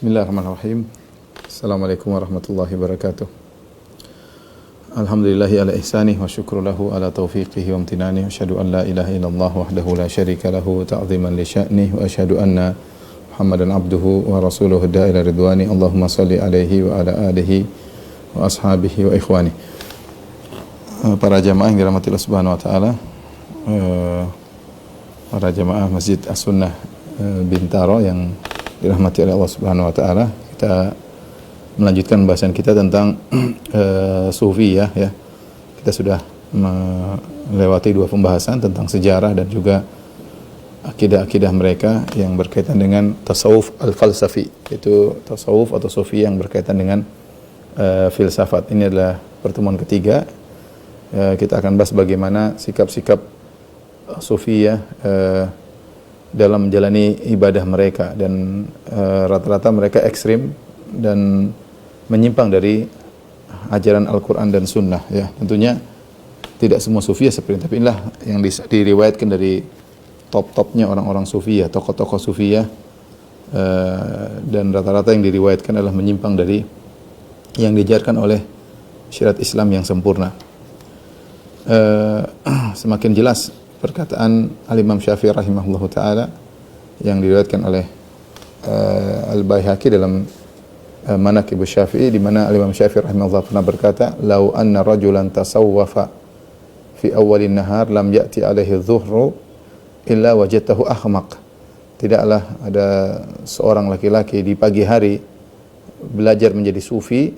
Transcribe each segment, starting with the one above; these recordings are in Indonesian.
Bismillahirrahmanirrahim. Assalamualaikum warahmatullahi wabarakatuh. Alhamdulillahi ala ihsanih wa syukru lahu ala taufiqihi wa amtinani. Asyhadu an la ilaha illallah wahdahu la syarika lahu ta'ziman li sya'nih wa asyhadu anna Muhammadan abduhu wa rasuluhu da'ila ridwani. Allahumma salli alaihi wa ala alihi wa ashabihi wa ikhwani. Para jamaah yang dirahmati Allah Subhanahu wa taala, para jamaah Masjid As-Sunnah Bintaro yang dirahmati oleh Allah Subhanahu wa taala, kita melanjutkan bahasan kita tentang Sufiyah ya. Kita sudah melewati dua pembahasan tentang sejarah dan juga akidah-akidah mereka yang berkaitan dengan tasawuf al-falsafi, yaitu tasawuf atau sufi yang berkaitan dengan filsafat. Ini adalah pertemuan ketiga. Kita akan bahas bagaimana sikap-sikap Sufiyah dalam menjalani ibadah mereka, dan rata-rata mereka ekstrim dan menyimpang dari ajaran Al-Quran dan Sunnah ya. Tentunya tidak semua Sufiyah seperti itu, tapi inilah yang diriwayatkan dari top-topnya orang-orang Sufiyah, tokoh-tokoh Sufiyah, dan rata-rata yang diriwayatkan adalah menyimpang dari yang diajarkan oleh syariat Islam yang sempurna. Semakin jelas perkataan Al-Imam Syafi'i rahimahullahu ta'ala yang diriwayatkan oleh Al-Baihaqi dalam Manaqib Syafi'i, di mana Al-Imam Syafi'i rahimahullah pernah berkata, "Lau anna rajulan tasawwafa fi awwalin nahar lam ya'ti alaihi dhuhru illa wajadtahu ahmaq." Tidaklah ada seorang laki-laki di pagi hari belajar menjadi sufi,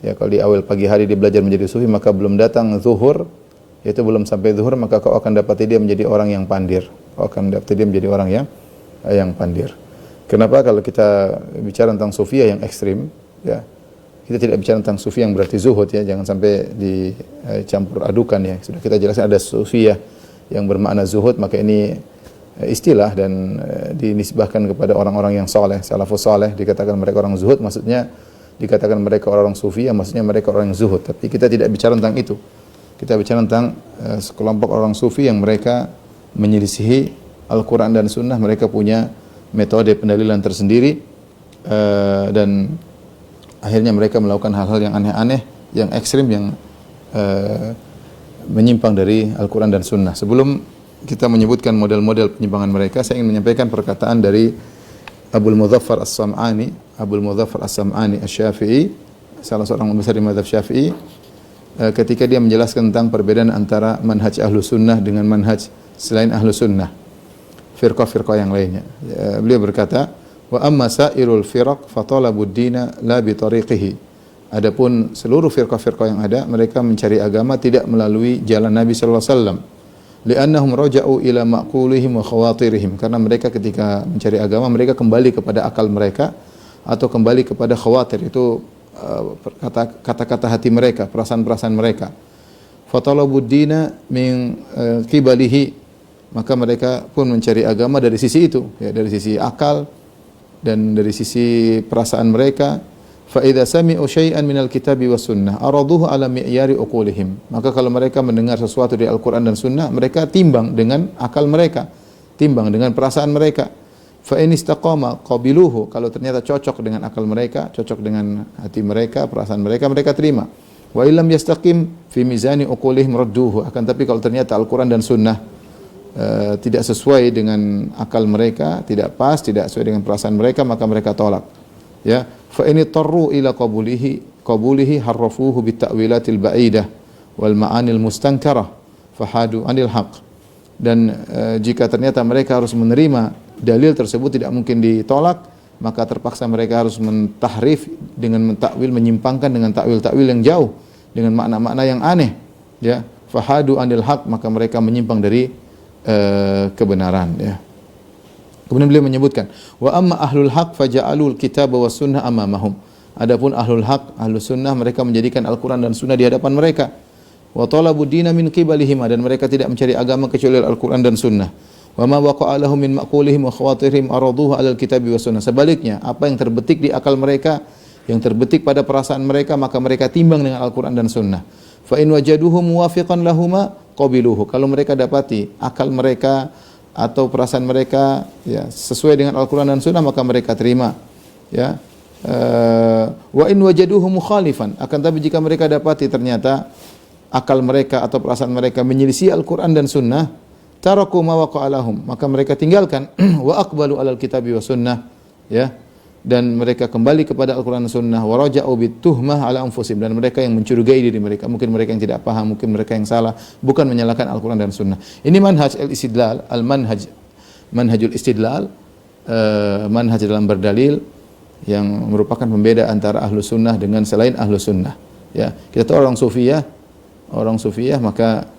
ya, kalau di awal pagi hari dia belajar menjadi sufi, maka belum datang zuhur, yaitu belum sampai zuhur, maka kau akan dapati dia menjadi orang yang pandir. Kau akan dapati dia menjadi orang yang pandir. Kenapa? Kalau kita bicara tentang sufiyah yang ekstrim, ya, kita tidak bicara tentang sufi yang berarti zuhud ya, jangan sampai dicampur adukan ya. Sudah kita jelaskan ada sufiyah yang bermakna zuhud, maka ini istilah dan dinisbahkan kepada orang-orang yang saleh, salafus saleh. Dikatakan mereka orang zuhud, maksudnya dikatakan mereka orang sufiyah, maksudnya mereka orang yang zuhud. Tapi kita tidak bicara tentang itu. Kita bicara tentang sekelompok orang sufi yang mereka menyelisihi Al-Quran dan Sunnah. Mereka punya metode pendalilan tersendiri, dan akhirnya mereka melakukan hal-hal yang aneh-aneh, yang ekstrim, yang menyimpang dari Al-Quran dan Sunnah. Sebelum kita menyebutkan model-model penyimpangan mereka, saya ingin menyampaikan perkataan dari Abul Mudzaffar As-Sam'ani, Abul Mudzaffar As-Sam'ani Asy-Syafi'i, salah seorang besar di mazhab Syafi'i, ketika dia menjelaskan tentang perbedaan antara manhaj ahlu sunnah dengan manhaj selain ahlu sunnah, firqah-firqah yang lainnya. Beliau berkata, wa amma sairul firaq fatalabud dina la bi tariqihi. Adapun seluruh firqah-firqah yang ada, mereka mencari agama tidak melalui jalan Nabi sallallahu alaihi wasallam. Li'annahum raja'u ila ma'qulihim wa khawatirihim. Karena mereka ketika mencari agama, mereka kembali kepada akal mereka atau kembali kepada khawatir, itu kata-kata hati mereka, perasaan-perasaan mereka. Fatalabud dina min qibalihi, maka mereka pun mencari agama dari sisi itu, ya, dari sisi akal dan dari sisi perasaan mereka. Fa idza sami'u syai'an minal kitabi was sunnah araduhu ala mi'yari uqulihim. Maka kalau mereka mendengar sesuatu dari Al-Qur'an dan Sunnah, mereka timbang dengan akal mereka, timbang dengan perasaan mereka. Fa in istaqama qabiluhu, kalau ternyata cocok dengan akal mereka, cocok dengan hati mereka, perasaan mereka, mereka terima. Wa illam yastaqim fi mizani uqulihim radduhu. Akan tapi kalau ternyata Al-Qur'an dan Sunnah tidak sesuai dengan akal mereka, tidak pas, tidak sesuai dengan perasaan mereka, maka mereka tolak. Ya, fa in tarru ila qabulihi harrafuhu bit ta'wilatil ba'idah wal ma'anil mustankarah fahadu anil haqq. Dan jika ternyata mereka harus menerima dalil tersebut tidak mungkin ditolak, maka terpaksa mereka harus mentahrif dengan mentakwil, menyimpangkan dengan takwil-takwil yang jauh, dengan makna-makna yang aneh, ya. Fahadu anil haq, maka mereka menyimpang dari kebenaran, ya. Kemudian beliau menyebutkan, wa amma ahlul haq faja'alul kitaba was sunnah amamahum. Adapun ahlul haq, ahlus sunnah, mereka menjadikan Al-Qur'an dan Sunnah di hadapan mereka. Wa talabud dina min qibalihim, dan mereka tidak mencari agama kecuali Al-Qur'an dan Sunnah. Wa ma waqa'a lahum min maqulihim wa khawatirihim araduhu 'alal kitabi was sunnah. Sebaliknya, apa yang terbetik di akal mereka, yang terbetik pada perasaan mereka, maka mereka timbang dengan Al-Qur'an dan Sunnah. Fa in wajaduhu muwafiqan lahuma qabiluhu. Kalau mereka dapati akal mereka atau perasaan mereka ya sesuai dengan Al-Qur'an dan Sunnah, maka mereka terima. Ya, Wa in wajaduhu mukhalifan, akan tapi jika mereka dapati ternyata akal mereka atau perasaan mereka menyelisih Al-Qur'an dan Sunnah, taraku ma waqa'a lahum, maka mereka tinggalkan wa aqbalu alal kitabi wa sunnah, ya, dan mereka kembali kepada Al-Qur'an dan Sunnah, wa raja'u bituhmah ala anfusihim, dan mereka yang mencurigai diri mereka, mungkin mereka yang tidak paham, mungkin mereka yang salah, bukan menyalahkan Al-Qur'an dan Sunnah. Ini manhaj al-istidlal, manhajul istidlal, manhaj dalam berdalil yang merupakan pembeda antara ahlu sunnah dengan selain ahlu sunnah. Ya, kita tahu orang sufiyah maka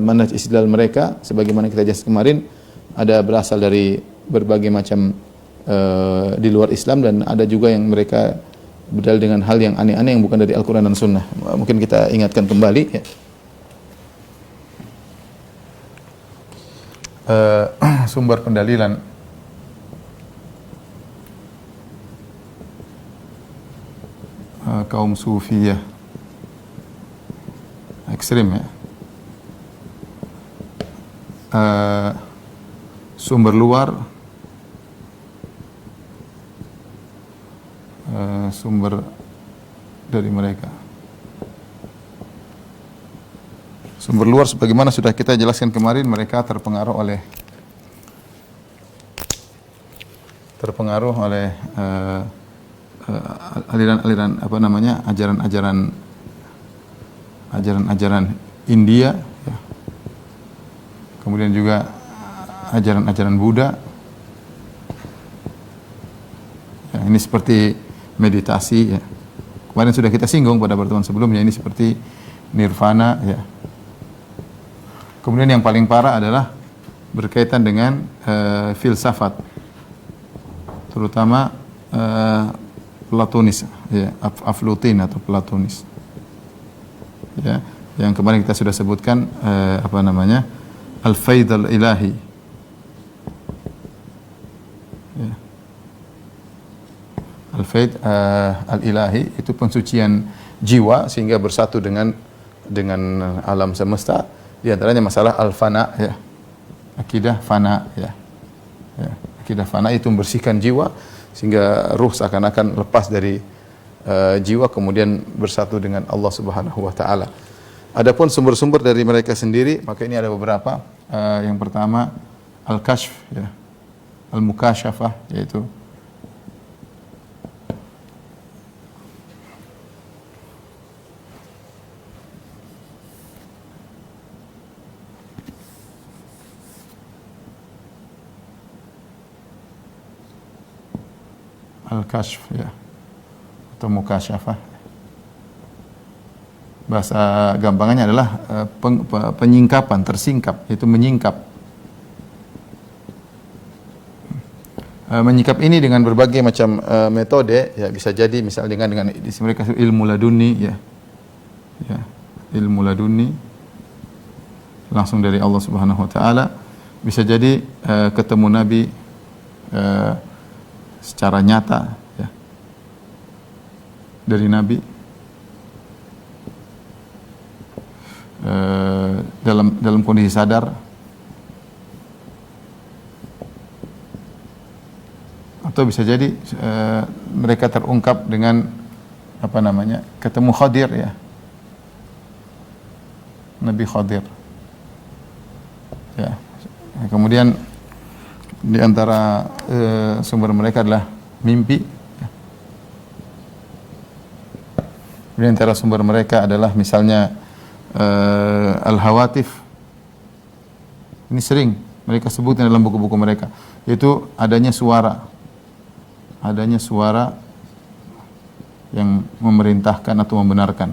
manhaj istidlal mereka, sebagaimana kita jelaskan kemarin, ada berasal dari berbagai macam di luar Islam, dan ada juga yang mereka berdalil dengan hal yang aneh-aneh yang bukan dari Al-Quran dan Sunnah. Mungkin kita ingatkan kembali. Ya. Sumber pendalilan kaum sufiyah ekstrim, ya. Sumber luar, sumber dari mereka. Sumber luar sebagaimana sudah kita jelaskan kemarin, mereka terpengaruh oleh aliran-aliran apa namanya, ajaran-ajaran India, ya. Kemudian juga ajaran-ajaran Buddha. Ya, ini seperti meditasi, ya. Kemarin sudah kita singgung pada pertemuan sebelumnya, ini seperti nirvana, ya. Kemudian yang paling parah adalah berkaitan dengan filsafat, terutama Platonis, ya, Aflutin atau Platonis, ya, yang kemarin kita sudah sebutkan apa namanya, al-faid al-ilahi, ya. Al-faid al-ilahi itu pensucian jiwa sehingga bersatu dengan alam semesta. Di antaranya masalah al-fana, ya, akidah fana, ya. Ya, akidah fana itu membersihkan jiwa sehingga ruh seakan-akan lepas dari jiwa kemudian bersatu dengan Allah Subhanahu wa taala. Adapun sumber-sumber dari mereka sendiri, maka ini ada beberapa. Yang pertama al-kashf, ya, al-mukasyafah, yaitu al-kashf, ya, atau mukasyafah. Bahasa gampangannya adalah penyingkapan, tersingkap, yaitu menyingkap. Menyingkap ini dengan berbagai macam metode, ya, bisa jadi misal dengan mereka ilmu laduni, ya. Ya, ilmu laduni langsung dari Allah Subhanahu wa taala. Bisa jadi ketemu Nabi secara nyata, ya, dari Nabi, dalam kondisi sadar, atau bisa jadi mereka terungkap dengan apa namanya, ketemu Khadir, ya, Nabi Khadir, ya. Kemudian di antara sumber mereka adalah mimpi, ya. Di antara sumber mereka adalah misalnya al-hawatif. Ini sering mereka sebutkan dalam buku-buku mereka, yaitu adanya suara yang memerintahkan atau membenarkan.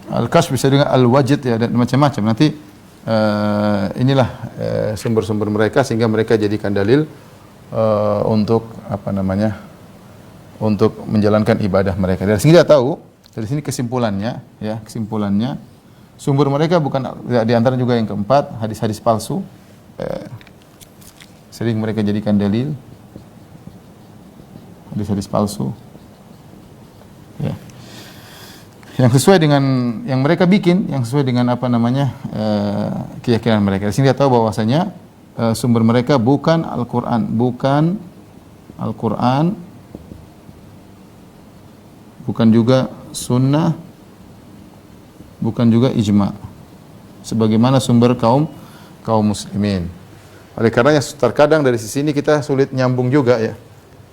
Al-kashf bisa dengan al-wajid, ya, dan macam-macam. Nanti inilah sumber-sumber mereka sehingga mereka jadikan dalil untuk apa namanya, untuk menjalankan ibadah mereka. Dari sini kita tahu, dari sini kesimpulannya, ya, sumber mereka bukan, ya, di antara juga yang keempat, hadis-hadis palsu. Sering mereka jadikan dalil hadis-hadis palsu, ya. yang sesuai dengan yang mereka bikin, yang sesuai dengan apa namanya keyakinan mereka. Di sini kita tahu bahwasanya sumber mereka bukan Al-Qur'an, bukan Al-Qur'an, bukan juga sunnah, bukan juga ijma. Sebagaimana sumber kaum muslimin. Oleh karenanya terkadang dari sisi ini kita sulit nyambung juga ya.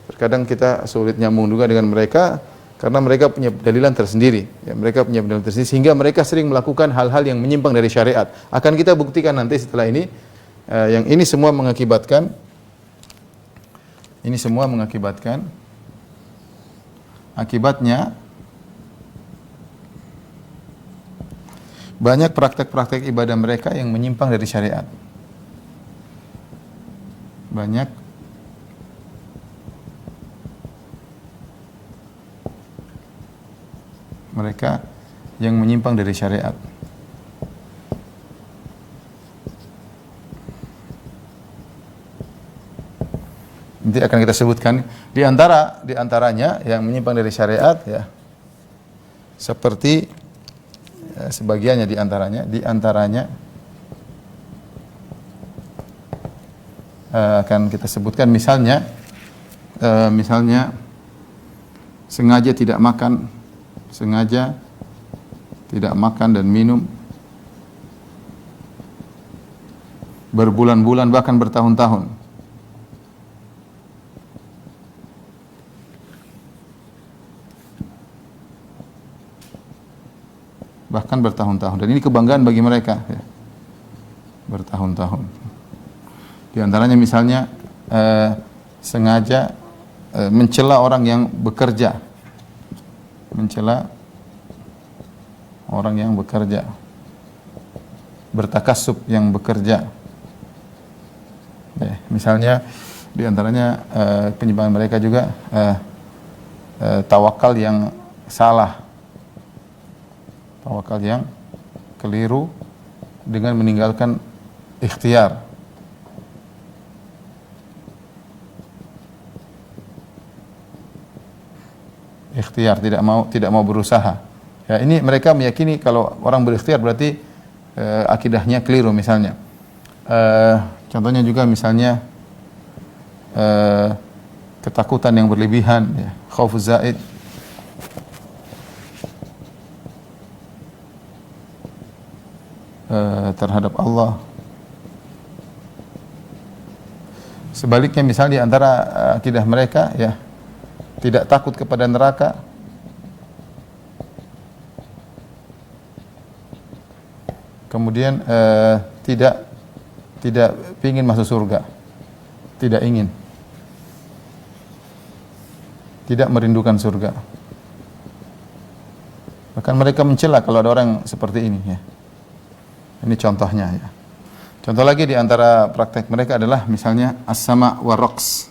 Terkadang kita sulit nyambung juga dengan mereka karena mereka punya dalilan tersendiri. Ya, mereka punya dalilan tersendiri sehingga mereka sering melakukan hal-hal yang menyimpang dari syariat. Akan kita buktikan nanti setelah ini yang ini semua mengakibatkan akibatnya banyak praktek-praktek ibadah mereka yang menyimpang dari syariat. Banyak mereka yang menyimpang dari syariat. Nanti akan kita sebutkan di antaranya yang menyimpang dari syariat ya. Seperti sebagiannya di antaranya akan kita sebutkan misalnya sengaja tidak makan dan minum berbulan-bulan bahkan bertahun-tahun. Bahkan bertahun-tahun, dan ini kebanggaan bagi mereka ya. Bertahun-tahun. Di antaranya misalnya sengaja mencela orang yang bekerja. Bertakasub yang bekerja. Ya, misalnya di antaranya penyimpangan mereka juga tawakal yang salah. Tawakal yang keliru dengan meninggalkan ikhtiar. Ikhtiar tidak mau berusaha. Ya, ini mereka meyakini kalau orang berikhtiar berarti akidahnya keliru misalnya. Contohnya juga misalnya ketakutan yang berlebihan ya, khaufuz zaid. Terhadap Allah. Sebaliknya misalnya di antara akidah mereka ya tidak takut kepada neraka, kemudian tidak ingin masuk surga, tidak merindukan surga. Bahkan mereka mencela kalau ada orang seperti ini ya. Ini contohnya ya. Contoh lagi di antara praktek mereka adalah misalnya as-sama' wa raqs.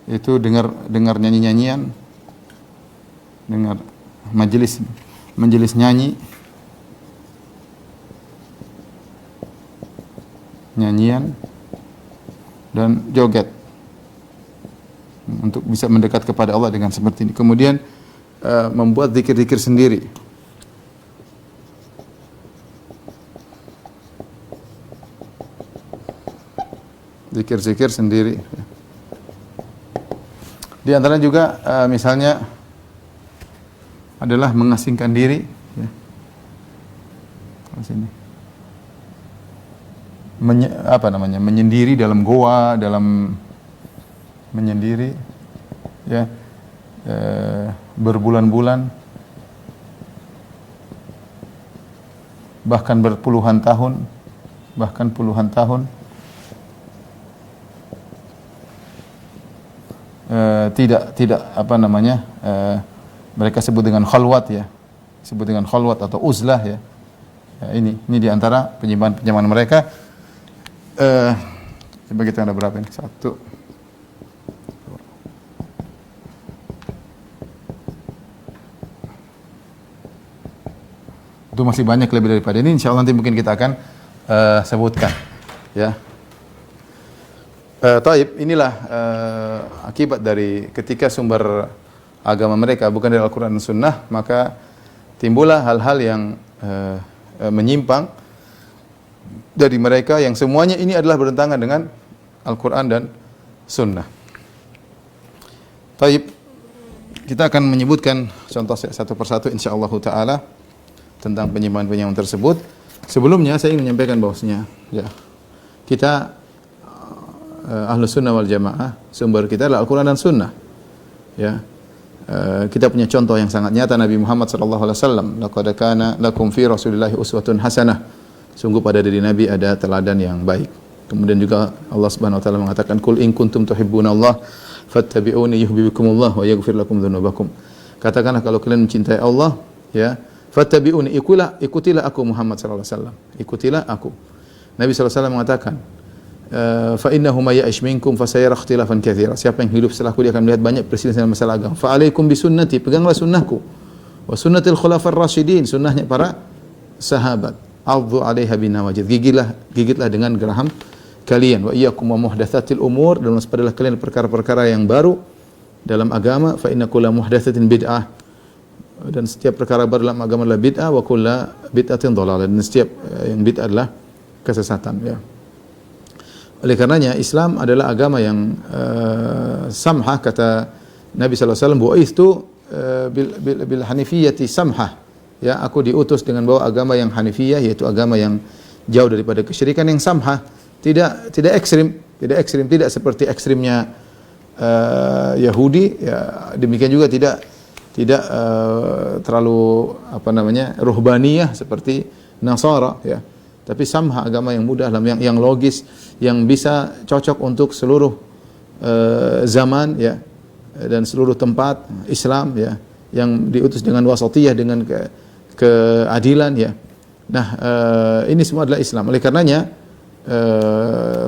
Itu dengar nyanyi-nyanyian, dengar majelis nyanyian dan joget untuk bisa mendekat kepada Allah dengan seperti ini. Kemudian membuat zikir-zikir sendiri. Zikir-zikir sendiri. Di antara juga misalnya adalah mengasingkan diri ya. Sini. Menyendiri dalam goa, menyendiri ya. Berbulan-bulan bahkan puluhan tahun tidak mereka sebut dengan khalwat ya, atau uzlah ya. Ini di antara penyimpangan mereka. Coba kita ada berapa ini? 1. Itu masih banyak lebih daripada ini. Insyaallah nanti mungkin kita akan sebutkan ya. Taib, inilah akibat dari ketika sumber agama mereka bukan dari Al-Quran dan Sunnah, maka timbullah hal-hal yang menyimpang dari mereka yang semuanya ini adalah bertentangan dengan Al-Quran dan Sunnah. Taib, kita akan menyebutkan contoh satu persatu insyaallah taala tentang penyimpangan-penyimpangan tersebut. Sebelumnya saya ingin menyampaikan bahwasanya ya, kita Ahlus Sunnah wal Jamaah, sumber kita adalah Al-Quran dan Sunnah. Ya. Kita punya contoh yang sangat nyata Nabi Muhammad sallallahu alaihi wasallam, laqad kana lakum fi Rasulillahi uswatun hasanah. Sungguh pada diri Nabi ada teladan yang baik. Kemudian juga Allah Subhanahu wa taala mengatakan, "Qul in kuntum tuhibbunallaha fattabi'uni yuhibbukumullah wa yaghfir lakum dzunubakum." Katakanlah kalau kalian mencintai Allah, ya, fattabi'uni, ikutilah aku Muhammad sallallahu alaihi wasallam. Ikutilah aku. Nabi sallallahu alaihi wasallam mengatakan, fa innahu may ya'ish minkum fasayara ikhtilafan katsira. Siapa yang hidup setelahku dia akan melihat banyak perselisihan masalah agama. Fa alaikum bisunnati, peganglah sunnahku. Wa sunnatil khulafar rasyidin, sunnahnya para sahabat. Adzu 'alaiha binawajid, gigitlah dengan geraham kalian. Wa iyyakum wa muhdatsatil umur, dan waspadalah kalian perkara-perkara yang baru dalam agama. Fa inna kulla muhdatsatin bid'ah, dan setiap perkara baru dalam agama adalah bid'ah. Wa kulla bid'atin dhalalah, dan setiap yang bid'ah adalah kesesatan, ya. Oleh karenanya Islam adalah agama yang samhah, kata Nabi sallallahu alaihi wasallam, bu'itsu bil hanifiyyati samhah. Ya, aku diutus dengan bawa agama yang hanifiyah, yaitu agama yang jauh daripada kesyirikan, yang samhah, tidak ekstrim, tidak seperti ekstrimnya Yahudi, ya, demikian juga tidak terlalu ruhbaniyah seperti Nasara, ya. Tapi samha, agama yang mudah, yang logis, yang bisa cocok untuk seluruh zaman, ya, dan seluruh tempat Islam, ya, yang diutus dengan wasatiyah, dengan keadilan, ya. Nah, ini semua adalah Islam. Oleh karenanya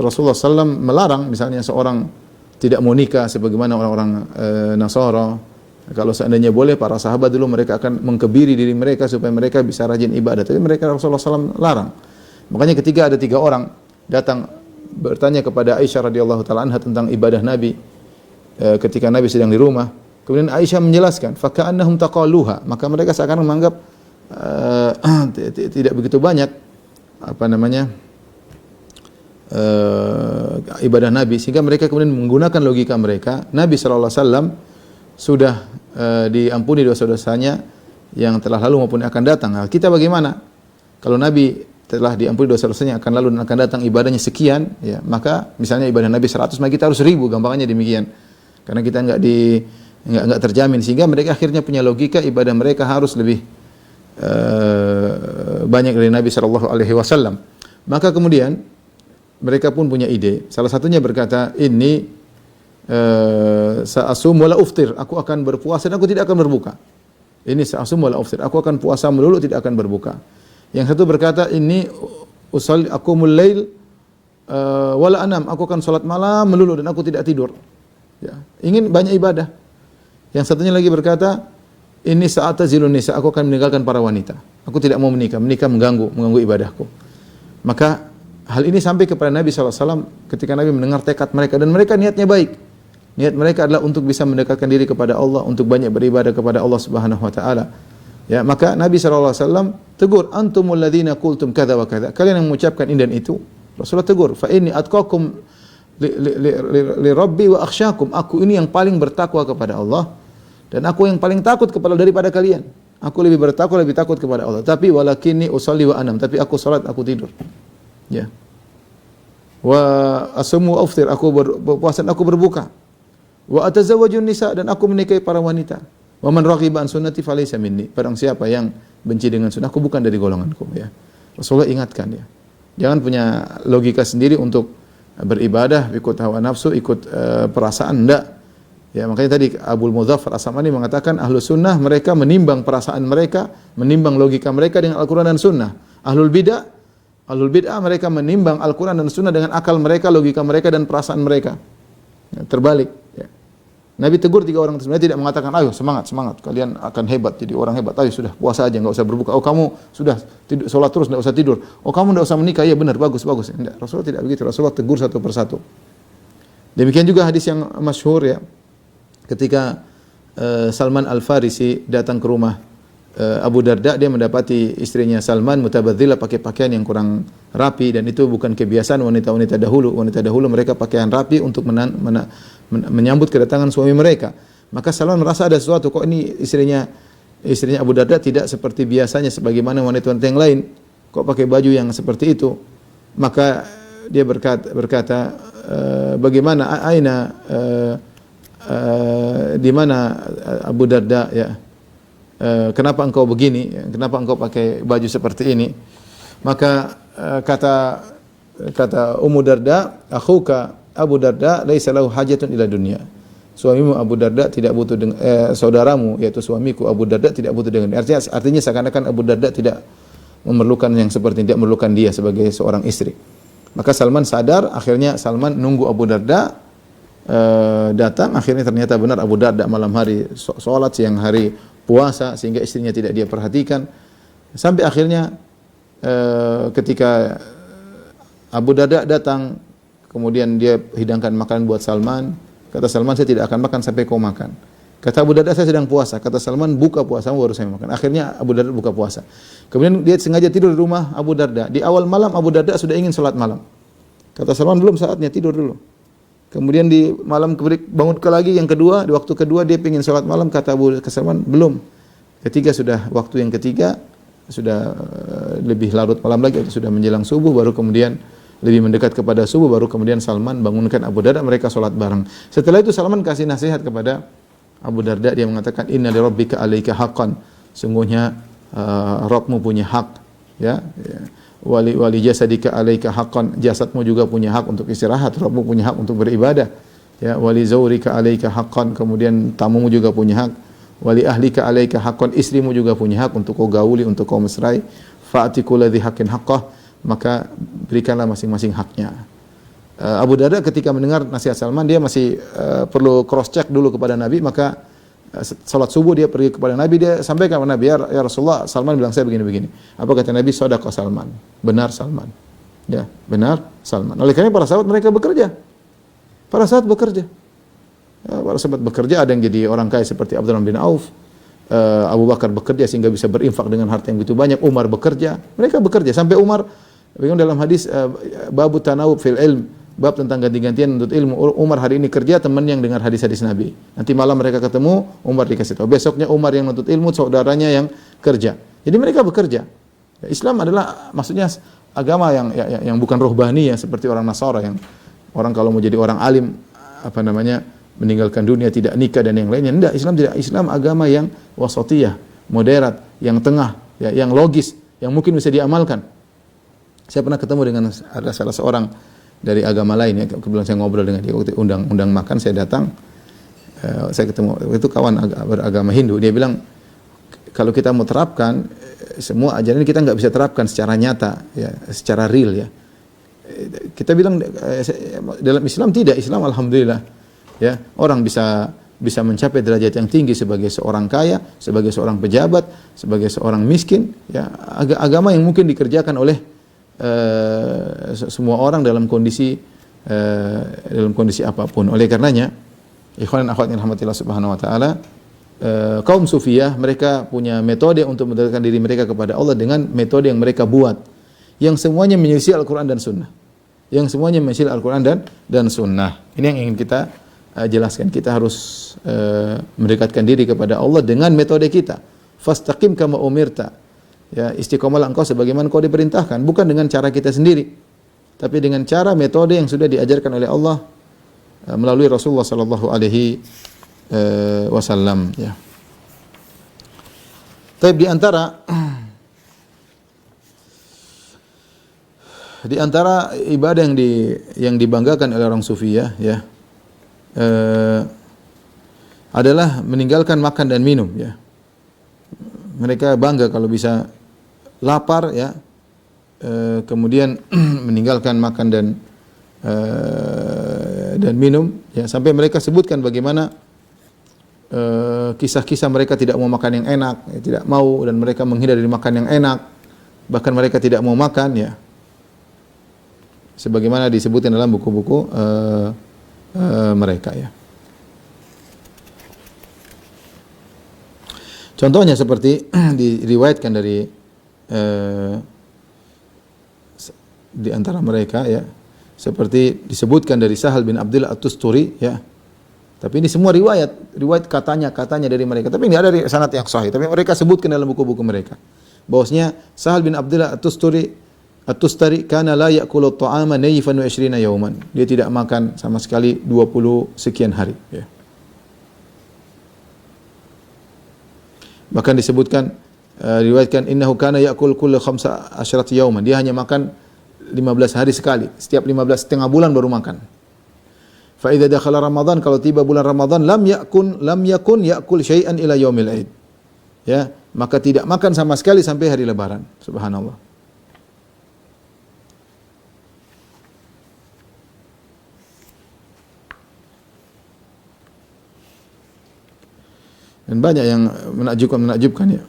Rasulullah SAW melarang misalnya seorang tidak mau nikah sebagaimana orang-orang Nasara. Kalau seandainya boleh, para sahabat dulu mereka akan mengkebiri diri mereka supaya mereka bisa rajin ibadah. Tapi mereka Rasulullah SAW larang. Makanya ketika ada 3 orang datang bertanya kepada Aisyah radhiyallahu taala anha tentang ibadah Nabi ketika Nabi sedang di rumah, kemudian Aisyah menjelaskan, faka'annahum taqalluha, maka mereka seakan menganggap tidak begitu banyak ibadah Nabi, sehingga mereka kemudian menggunakan logika mereka. Nabi sallallahu alaihi wasallam sudah diampuni dosa-dosanya yang telah lalu maupun akan datang. Nah, kita bagaimana? Kalau Nabi telah diampuni dosa-dosanya akan lalu dan akan datang, ibadahnya sekian, ya, maka misalnya ibadah Nabi 100, maka kita harus 1000, gampangnya demikian. Karena kita enggak terjamin, sehingga mereka akhirnya punya logika ibadah mereka harus lebih banyak dari Nabi sallallahu alaihi wasallam. Maka kemudian mereka pun punya ide. Salah satunya berkata, "Inni sa'asum wala uftir." Aku akan berpuasa dan aku tidak akan berbuka. Ini sa'asum wala uftir. Aku akan puasa melulu, tidak akan berbuka. Yang satu berkata, "Ini usalli aqumul lail wala anam." Aku akan salat malam melulu dan aku tidak tidur. Ya, ingin banyak ibadah. Yang satunya lagi berkata, "Ini sa'atazilun nisa." Aku akan meninggalkan para wanita. Aku tidak mau menikah mengganggu ibadahku. Maka hal ini sampai kepada Nabi SAW ketika Nabi mendengar tekad mereka, dan mereka niatnya baik. Niat mereka adalah untuk bisa mendekatkan diri kepada Allah, untuk banyak beribadah kepada Allah Subhanahu wa taala. Ya, maka Nabi SAW tegur, "Antumul ladzina qultum kadza wa kadza." Kalian yang mengucapkan ini dan itu. Rasulullah tegur, "Fa inni atqakum li rabbi wa akhsyakum." Aku ini yang paling bertakwa kepada Allah dan aku yang paling takut daripada kalian. Aku lebih takut kepada Allah. Tapi walakinni usalli wa anam, tapi aku salat, aku tidur. Ya. Wa asumu wa aftir, aku berpuasa dan aku berbuka. Wa atazawwajun nisa, dan aku menikahi para wanita. Wa man raghiba an sunnati falaysa minni. Barang siapa yang benci dengan sunnahku bukan dari golonganku, ya. Rasulullah ingatkan, ya. Jangan punya logika sendiri untuk beribadah ikut hawa nafsu, ikut perasaan, enggak. Ya, makanya tadi Abul Mudzaffar As-Sam'ani mengatakan Ahlus Sunnah mereka menimbang perasaan mereka, menimbang logika mereka dengan Al-Qur'an dan Sunnah. Ahlul bid'ah mereka menimbang Al-Qur'an dan Sunnah dengan akal mereka, logika mereka dan perasaan mereka. Ya, terbalik, ya. Nabi tegur 3 orang tersebut, tidak mengatakan, "Ayo semangat, kalian akan hebat, jadi orang hebat. Ayo sudah puasa aja, enggak usah berbuka. Oh, kamu sudah salat terus, enggak usah tidur. Oh, kamu enggak usah menikah. Ya benar, bagus." Enggak, Rasulullah tidak begitu. Rasulullah tegur satu persatu. Demikian juga hadis yang masyhur, ya. Ketika Salman Al-Farisi datang ke rumah Abu Darda, dia mendapati istrinya Salman mutabadzila, pakai pakaian yang kurang rapi, dan itu bukan kebiasaan wanita-wanita dahulu. Wanita dahulu mereka pakaian rapi untuk menyambut kedatangan suami mereka. Maka Salman merasa ada sesuatu, kok ini istrinya Abu Darda tidak seperti biasanya sebagaimana wanita-wanita yang lain, kok pakai baju yang seperti itu. Maka dia berkata bagaimana aina di mana Abu Darda, ya, kenapa engkau begini, kenapa engkau pakai baju seperti ini? Maka kata Ummu Darda, akhuka Abu Darda laisa lahu hajatun ila dunya. Suamimu Abu Darda tidak butuh dengan saudaramu yaitu suamiku Abu Darda tidak butuh dengan. Artinya seakan-akan Abu Darda tidak memerlukan yang seperti ini, tidak memerlukan dia sebagai seorang istri. Maka Salman sadar, akhirnya Salman nunggu Abu Darda datang. Akhirnya ternyata benar Abu Darda malam hari sholat, siang hari puasa, sehingga istrinya tidak dia perhatikan. Sampai akhirnya ketika Abu Darda datang, kemudian dia hidangkan makanan buat Salman. Kata Salman, saya tidak akan makan sampai kau makan. Kata Abu Darda, saya sedang puasa. Kata Salman, buka puasamu baru saya makan. Akhirnya Abu Darda buka puasa. Kemudian dia sengaja tidur di rumah Abu Darda. Di awal malam Abu Darda sudah ingin sholat malam. Kata Salman, belum saatnya, tidur dulu. Kemudian di malam bangun lagi yang kedua, di waktu kedua dia ingin sholat malam. Kata Abu Salman, belum. Ketiga sudah, waktu yang ketiga sudah lebih larut malam lagi, sudah menjelang subuh, baru kemudian lebih mendekat kepada subuh, baru kemudian Salman bangunkan Abu Darda, mereka sholat bareng. Setelah itu Salman kasih nasihat kepada Abu Darda, dia mengatakan, inna li rabbika alaika haqqan, sungguhnya Rabbmu punya hak, ya. Wali jasadika alaika haqqan, jasadmu juga punya hak untuk istirahat, Rabbmu punya hak untuk beribadah, ya. Wali zawrika alaika haqqan, kemudian tamumu juga punya hak. Wali ahlika alaika haqqan, istrimu juga punya hak untuk kau gauli, untuk kau mesrai. Fa'ati kulli haqqin haqqah, maka berikanlah masing-masing haknya. Abu Darda ketika mendengar nasihat Salman, dia masih perlu cross check dulu kepada Nabi. Maka salat subuh dia pergi kepada Nabi, dia sampaikan kepada Nabi, ya Rasulullah, Salman bilang saya begini-begini. Apa kata Nabi? Shadaqa Salman, benar Salman, ya, benar Salman. Oleh karena para sahabat mereka bekerja, para sahabat bekerja, ya, para sahabat bekerja. Ada yang jadi orang kaya seperti Abdurrahman bin Auf, Abu Bakar bekerja sehingga bisa berinfak dengan harta yang begitu banyak. Umar bekerja, mereka bekerja sampai Umar, dalam hadis babu tanawub fil ilm, bab tentang ganti-gantian untuk ilmu. Umar hari ini kerja, teman yang dengar hadis-hadis Nabi. Nanti malam mereka ketemu, Umar dikasih tahu. Besoknya Umar yang menuntut ilmu, saudaranya yang kerja. Jadi mereka bekerja. Islam adalah maksudnya agama yang bukan rohbani ya, seperti orang Nasara yang orang kalau mau jadi orang alim meninggalkan dunia, tidak nikah dan yang lainnya. Tidak, Islam tidak. Islam agama yang wasatiyah, moderat, yang tengah, ya, yang logis, yang mungkin bisa diamalkan. Saya pernah ketemu dengan ada salah seorang dari agama lain, ya. Kebetulan saya ngobrol dengan dia, waktu undang makan, saya datang, saya ketemu, itu kawan beragama Hindu. Dia bilang, kalau kita mau terapkan semua ajaran ini, kita nggak bisa terapkan secara nyata, ya, secara real, ya. Kita bilang dalam Islam tidak. Islam alhamdulillah, ya, orang bisa mencapai derajat yang tinggi sebagai seorang kaya, sebagai seorang pejabat, sebagai seorang miskin, ya. Agama yang mungkin dikerjakan oleh semua orang dalam kondisi apapun. Oleh karenanya, ikhwan dan akhwat yang rahmatillah subhanahu wa ta'ala, kaum sufiyah mereka punya metode untuk mendekatkan diri mereka kepada Allah dengan metode yang mereka buat, yang semuanya menyelisih Al-Quran dan Sunnah, dan Sunnah. Ini yang ingin kita jelaskan. Kita harus mendekatkan diri kepada Allah dengan metode kita. Fastaqim kama umirta, ya, istiqomalah engkau sebagaimana kau diperintahkan, bukan dengan cara kita sendiri, tapi dengan cara metode yang sudah diajarkan oleh Allah melalui Rasulullah sallallahu alaihi wasallam, ya. Tapi di antara ibadah yang dibanggakan oleh orang sufi, ya, adalah meninggalkan makan dan minum, ya. Mereka bangga kalau bisa lapar, ya, kemudian meninggalkan makan dan minum, ya, sampai mereka sebutkan bagaimana kisah-kisah mereka tidak mau makan yang enak, ya, tidak mau, dan mereka menghindar dari makan yang enak, bahkan mereka tidak mau makan, ya, sebagaimana disebutkan dalam buku-buku mereka, ya. Contohnya seperti diriwayatkan dari di antara mereka ya, seperti disebutkan dari Sahal bin Abdullah At-Tusturi ya. Tapi ini semua riwayat katanya dari mereka. Tapi ini ada sanad yang sahih. Tapi mereka sebutkan dalam buku-buku mereka. Bahwasanya Sahal bin Abdullah At-Tustari kana la ya'kulu at-ta'ama nayfan wa 20 yawman. Dia tidak makan sama sekali 20 sekian hari ya. Bahkan disebutkan riwayatkan innahu kana ya'kul kullu 15 yawman. Dia hanya makan 15 hari sekali. Setiap 15 setengah bulan baru makan. Fa idza dakhala Ramadan, kalau tiba bulan Ramadan lam yakun ya'kul syai'an ila yaumil Aid. Ya, maka tidak makan sama sekali sampai hari Lebaran. Subhanallah. Dan banyak yang menakjubkan ya.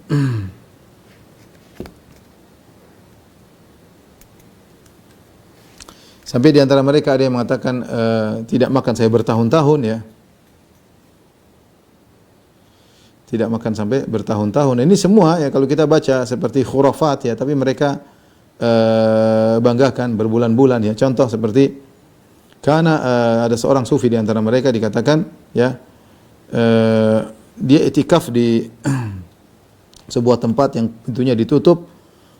Sampai di antara mereka ada yang mengatakan tidak makan saya bertahun-tahun ya. Tidak makan sampai bertahun-tahun. Ini semua ya kalau kita baca seperti khurafat ya, tapi mereka banggakan berbulan-bulan ya. Contoh seperti karena ada seorang sufi di antara mereka dikatakan ya dia itikaf di sebuah tempat yang pintunya ditutup.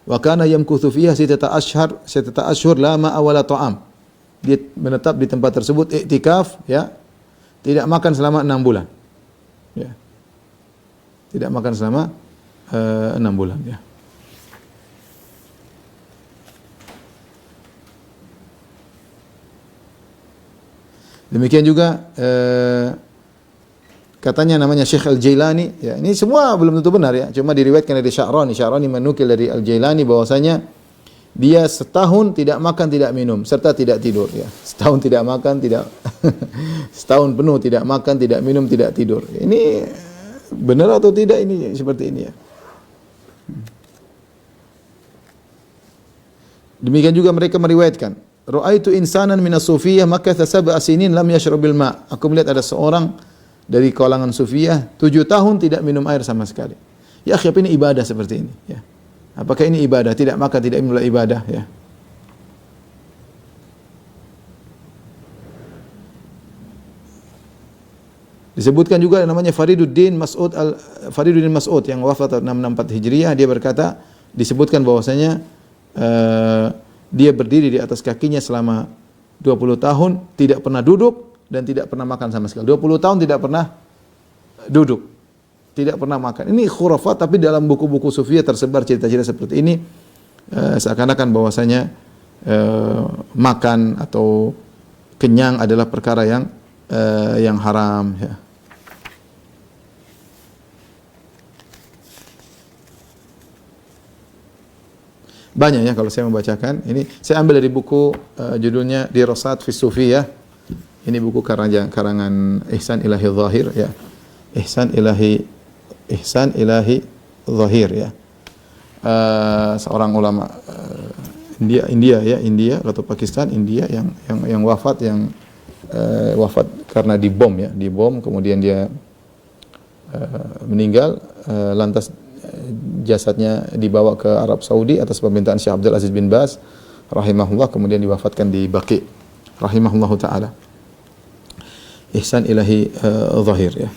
Wa kana yamkuthu fiha sittata ashhur la ma'a wala ta'am. Dia menetap di tempat tersebut iktikaf ya, tidak makan selama 6 bulan. Ya. Tidak makan selama 6 bulan ya. Demikian juga katanya namanya Syekh Al-Jailani, ya ini semua belum tentu benar ya, cuma diriwayatkan dari Sya'rani menukil dari Al-Jailani bahwasanya dia setahun tidak makan tidak minum serta tidak tidur ya. Setahun tidak makan tidak setahun penuh tidak makan tidak minum tidak tidur. Ini benar atau tidak ini seperti ini ya. Demikian juga mereka meriwayatkan, ra'aitu insanan minas sufiyyah makatha sab'a sinin lam yashrabil ma'. Aku melihat ada seorang dari kalangan sufiyah 7 tahun tidak minum air sama sekali. Ya akhi, apa ini ibadah seperti ini ya? Apakah ini ibadah? Tidak makan tidak minum ibadah ya? Disebutkan juga namanya Fariduddin Mas'ud yang wafat tahun 664 Hijriah. Dia berkata, disebutkan bahwasanya dia berdiri di atas kakinya selama 20 tahun, tidak pernah duduk dan tidak pernah makan sama sekali. 20 tahun tidak pernah duduk, tidak pernah makan. Ini khurafat, tapi dalam buku-buku sufiyah tersebar cerita-cerita seperti ini, seakan-akan bahwasanya makan atau kenyang adalah perkara yang haram ya. Banyak ya kalau saya membacakan. Ini saya ambil dari buku judulnya Dirasat fi Sufiyah. Ini buku karangan Ihsan Ilahi Zahir ya. Ihsan Ilahi Zahir ya. Seorang ulama India atau Pakistan, India yang wafat wafat karena dibom ya, kemudian dia meninggal, lantas jasadnya dibawa ke Arab Saudi atas permintaan Syekh Abdul Aziz bin Baz rahimahullah, kemudian diwafatkan di Baqi rahimahullahu taala. Ihsan Ilahi Zahir ya.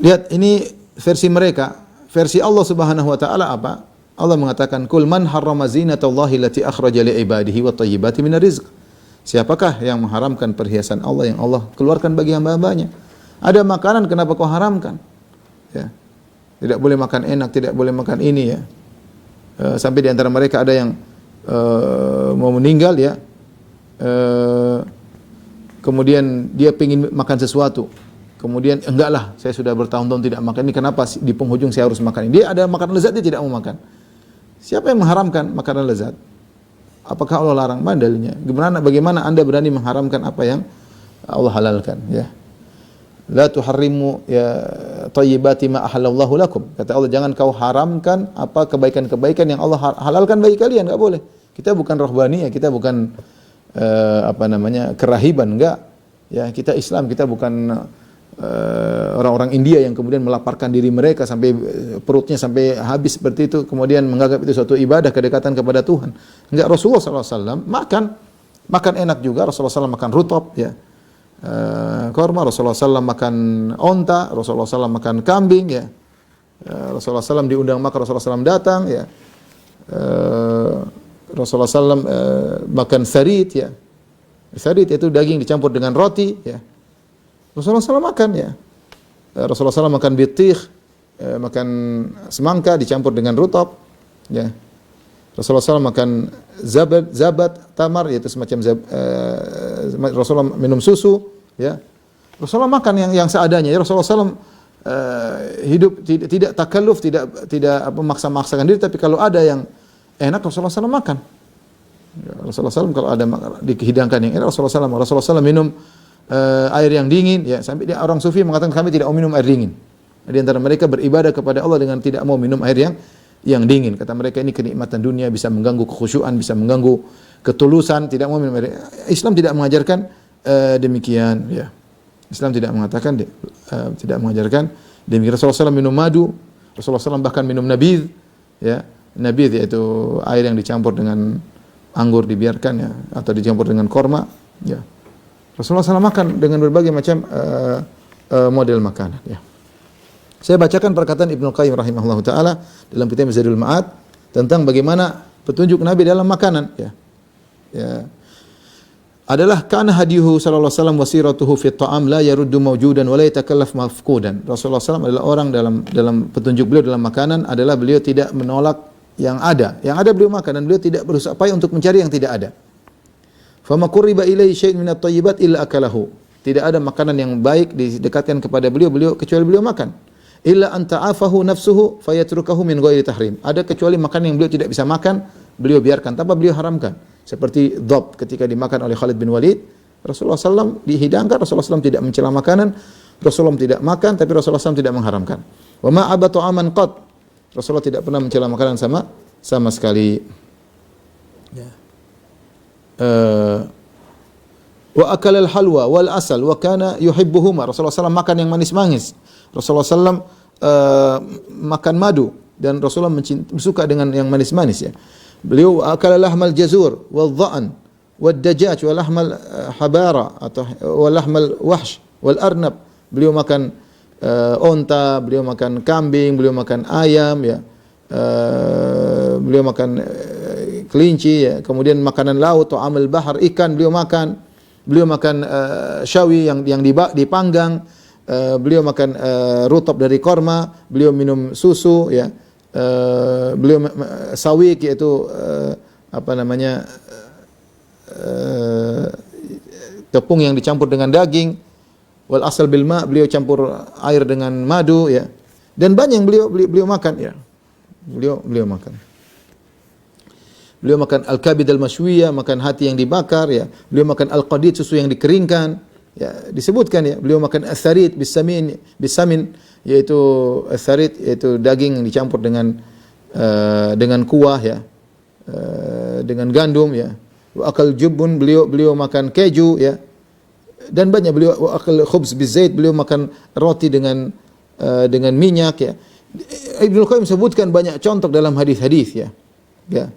Lihat ini versi mereka. Versi Allah Subhanahu wa taala apa? Allah mengatakan, "Qul man harrama zinatallahi allati akhraja li ibadihi wat thayyibati minar rizq." Siapakah yang mengharamkan perhiasan Allah yang Allah keluarkan bagi hamba-hambanya? Ada makanan, kenapa kau haramkan? Ya. Tidak boleh makan enak, tidak boleh makan ini ya. Sampai di antara mereka ada yang mau meninggal ya. Kemudian dia ingin makan sesuatu. Kemudian enggaklah, saya sudah bertahun-tahun tidak makan ini, kenapa di penghujung saya harus makan ini? Dia ada makanan lezat, dia tidak mau makan. Siapa yang mengharamkan makanan lezat? Apakah Allah larang? Mana dalilnya? Bagaimana Anda berani mengharamkan apa yang Allah halalkan ya? La tuharrimu ya thayyibati ma ahallallahu lakum. Kata Allah, jangan kau haramkan apa kebaikan-kebaikan yang Allah halalkan bagi kalian, enggak boleh. Kita bukan rohbani ya, kita bukan kerahiban, enggak. Ya, kita Islam, kita bukan orang-orang India yang kemudian melaparkan diri mereka sampai perutnya sampai habis seperti itu, kemudian menganggap itu suatu ibadah kedekatan kepada Tuhan. Enggak, Rasulullah SAW makan enak juga. Rasulullah SAW makan rutab, ya, korma. Rasulullah SAW makan onta. Rasulullah SAW makan kambing, ya. Rasulullah SAW diundang makan, Rasulullah SAW datang, ya. Rasulullah SAW makan sarit, ya. Sarit itu daging dicampur dengan roti, ya. Rasulullah SAW makan, ya. Rasulullah SAW makan bitih, makan semangka dicampur dengan rutab, ya. Rasulullah SAW makan zabat tamar, yaitu semacam Rasulullah minum susu, ya. Rasulullah makan yang seadanya, ya. Rasulullah SAW hidup tidak takalluf, tidak memaksa-maksakan diri, tapi kalau ada yang enak Rasulullah SAW makan. Ya, Rasulullah SAW kalau ada dihidangkan yang enak Rasulullah SAW minum air yang dingin, ya, sampai orang sufi mengatakan kami tidak mau minum air dingin. Di antara mereka beribadah kepada Allah dengan tidak mau minum air yang dingin. Kata mereka ini kenikmatan dunia, bisa mengganggu kekhusyuan, bisa mengganggu ketulusan, tidak mau minum air. Islam tidak mengajarkan demikian, ya. Islam tidak mengatakan tidak mengajarkan demikian. Rasulullah SAW minum madu, Rasulullah SAW bahkan minum nabidh, ya. Nabidh yaitu air yang dicampur dengan anggur dibiarkan, ya, atau dicampur dengan korma, ya. Rasulullah SAW makan dengan berbagai macam model makanan, ya. Saya bacakan perkataan Ibnu Qayyim rahimahullah taala dalam kitab Zadul Ma'ad tentang bagaimana petunjuk Nabi dalam makanan, ya. Ya. Adalah kana hadihu sallallahu alaihi wasallam wasiratuhu fi ta'am la yaruddu mawjudan wa la yatakallaf mafqudan. Rasulullah SAW adalah orang dalam petunjuk beliau dalam makanan adalah beliau tidak menolak yang ada. Yang ada beliau makan dan beliau tidak berusaha payah untuk mencari yang tidak ada. Fama qurriba ilaihi syai'un minat thayyibat illa akalahu. Tidak ada makanan yang baik didekatkan kepada beliau kecuali beliau makan. Illa an ta'afahu nafsuhu fayatrukahu min ghairi tahrim. Ada kecuali makanan yang beliau tidak bisa makan, beliau biarkan tanpa beliau haramkan. Seperti dhab ketika dimakan oleh Khalid bin Walid, Rasulullah SAW dihidangkan, Rasulullah SAW tidak mencela makanan, Rasulullah tidak makan, tapi Rasulullah SAW tidak mengharamkan. Wa ma abatu aman qat. Rasulullah tidak pernah mencela makanan sama sekali. Ya. Wa akal al-halwa wal asal wa kana yuhibbuhuma. Rasulullah SAW makan yang manis-manis. Rasulullah SAW makan madu dan Rasulullah suka dengan yang manis-manis, ya. Beliau akal lahmal jazur wal dha'n wal dajaj wal lahmal habara atau wal lahmal wahsh wal arnab. Beliau makan onta, beliau makan kambing, beliau makan ayam, ya. Beliau makan kelinci, ya. Kemudian makanan laut, ta'amul bahar, ikan beliau makan. Beliau makan syawi yang dipanggang. Beliau makan rutab dari korma. Beliau minum susu, ya. Beliau sawik yaitu tepung yang dicampur dengan daging. Wal asal bil ma, beliau campur air dengan madu, ya. Dan banyak yang beliau makan, ya. Beliau makan. Beliau makan al-kabid al-mashwiyah, makan hati yang dibakar, ya. Beliau makan al-qadid, susu yang dikeringkan, ya. Disebutkan, ya. Beliau makan as-sarid bisamin, yaitu as-sarid yaitu daging yang dicampur dengan kuah, ya. Dengan gandum, ya. Wa akal jubun, beliau makan keju, ya. Dan banyak beliau wa akal khubz bizait, beliau makan roti dengan minyak, ya. Ibnu Qayyim sebutkan banyak contoh dalam hadis-hadis, ya. Ya.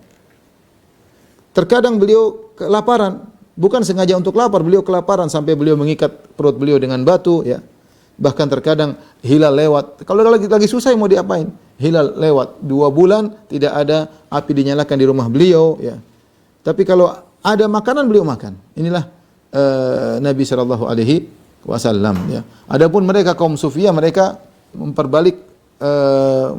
Terkadang beliau kelaparan, bukan sengaja untuk lapar, beliau kelaparan sampai beliau mengikat perut beliau dengan batu, ya. Bahkan terkadang hilal lewat. Kalau lagi susah mau diapain? Hilal lewat 2 bulan tidak ada api dinyalakan di rumah beliau, ya. Tapi kalau ada makanan beliau makan. Inilah Nabi sallallahu alaihi wasallam, ya. Adapun mereka kaum sufiyah, mereka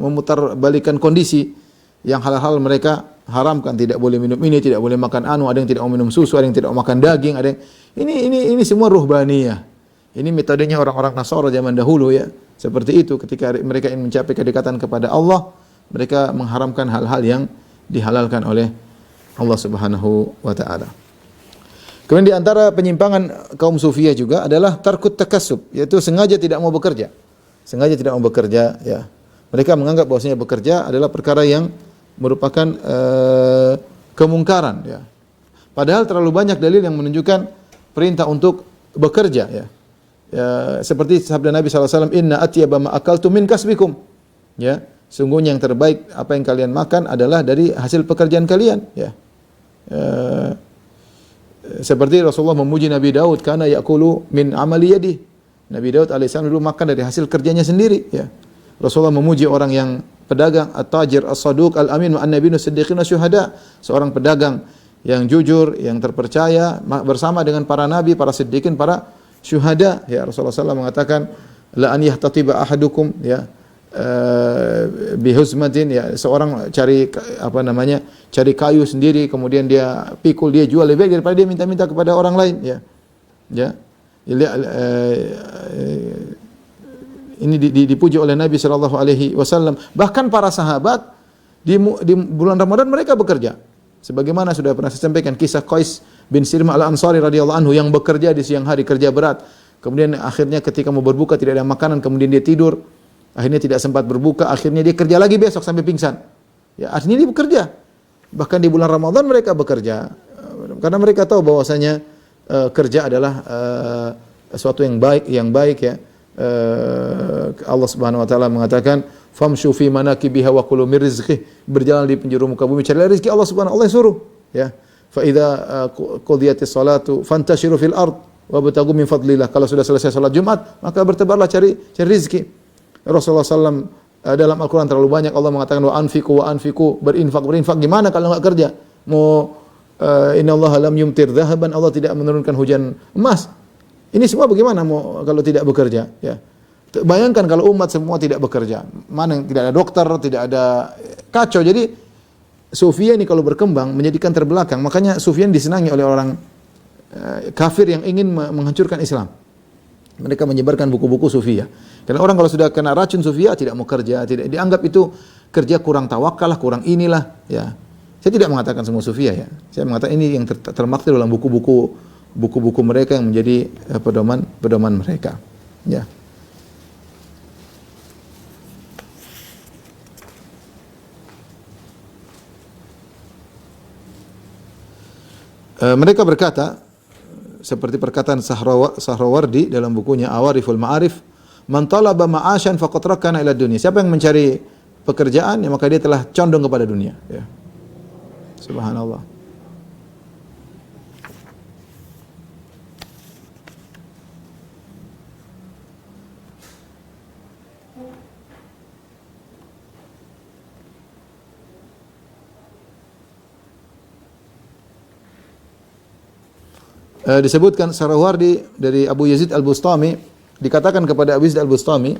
memutarbalikan kondisi yang hal-hal mereka haramkan, tidak boleh minum ini, tidak boleh makan ada yang tidak mau minum susu, ada yang tidak mau makan daging, ada yang ini semua ruhbaniyah. Ini metodenya orang-orang Nasara zaman dahulu, ya. Seperti itu ketika mereka ingin mencapai kedekatan kepada Allah, mereka mengharamkan hal-hal yang dihalalkan oleh Allah Subhanahu wa taala. Kemudian di antara penyimpangan kaum sufiyah juga adalah tarkut takassub, yaitu sengaja tidak mau bekerja. Sengaja tidak mau bekerja, ya. Mereka menganggap bahwasanya bekerja adalah perkara yang merupakan kemungkaran, ya. Padahal terlalu banyak dalil yang menunjukkan perintah untuk bekerja, ya. seperti sabda Nabi SAW, inna atyaba ma akaltum min kasbikum. Ya, sungguhnya yang terbaik apa yang kalian makan adalah dari hasil pekerjaan kalian. Ya. Seperti Rasulullah memuji Nabi Daud, karena yakulu min amali yadi. Nabi Daud alaihissalam dulu makan dari hasil kerjanya sendiri. Ya. Rasulullah memuji orang yang pedagang, at-tajir, as-saduq, al-amin, ma'an-nabiyyin, as-siddiqin, syuhada. Seorang pedagang yang jujur, yang terpercaya bersama dengan para nabi, para siddiqin, para syuhada. Ya, Rasulullah SAW mengatakan, la an yahtatiba ahadukum, ya, bihuzmatin, ya, seorang cari cari kayu sendiri, kemudian dia pikul, dia jual, lebih baik daripada dia minta-minta kepada orang lain. Ya, ya. Ini dipuji oleh Nabi sallallahu alaihi wasallam. Bahkan para sahabat di bulan Ramadan mereka bekerja. Sebagaimana sudah pernah saya sampaikan kisah Qais bin Sirmah al-Ansari radhiyallahu anhu yang bekerja di siang hari, kerja berat. Kemudian akhirnya ketika mau berbuka tidak ada makanan, kemudian dia tidur. Akhirnya tidak sempat berbuka, akhirnya dia kerja lagi besok sampai pingsan. Ya, artinya dia bekerja. Bahkan di bulan Ramadan mereka bekerja. Karena mereka tahu bahwasanya kerja adalah sesuatu yang baik ya. Allah Subhanahu wa taala mengatakan, famshu fi manakibiha wa kulu mir rizqih, berjalan di penjuru muka bumi cari rezeki Allah Subhanahu wa taala suruh, ya. Fa idza qudiyatis salatu fantashiru fil ard wabtagu min fadlillah. Kalau sudah selesai salat Jumat, maka bertebarlah cari rezeki. Rasulullah SAW dalam Al-Quran terlalu banyak Allah mengatakan wa anfiku, berinfak. Gimana kalau enggak kerja? Innallaha lam yumtir dhahaban, Allah tidak menurunkan hujan emas. Ini semua bagaimana mau kalau tidak bekerja? Ya. Bayangkan kalau umat semua tidak bekerja, mana yang tidak ada dokter, tidak ada, kacau. Jadi Sufyan ini kalau berkembang menjadikan terbelakang. Makanya Sufyan disenangi oleh orang kafir yang ingin menghancurkan Islam. Mereka menyebarkan buku-buku Sufia. Karena orang kalau sudah kena racun Sufia tidak mau kerja, tidak dianggap itu kerja kurang tawakal lah, kurang inilah, ya. Saya tidak mengatakan semua Sufia, ya. Saya mengatakan ini yang termaktub dalam buku-buku mereka yang menjadi pedoman mereka, ya. Mereka berkata seperti perkataan Sahrawardi dalam bukunya Awariful Ma'arif, man talaba ma'asyan faqad rakana ila dunya. Siapa yang mencari pekerjaan, ya maka dia telah condong kepada dunia, ya. Subhanallah. Disebutkan Sahrawardi dari Abu Yazid Al-Bustami, dikatakan kepada Abu Yazid Al-Bustami,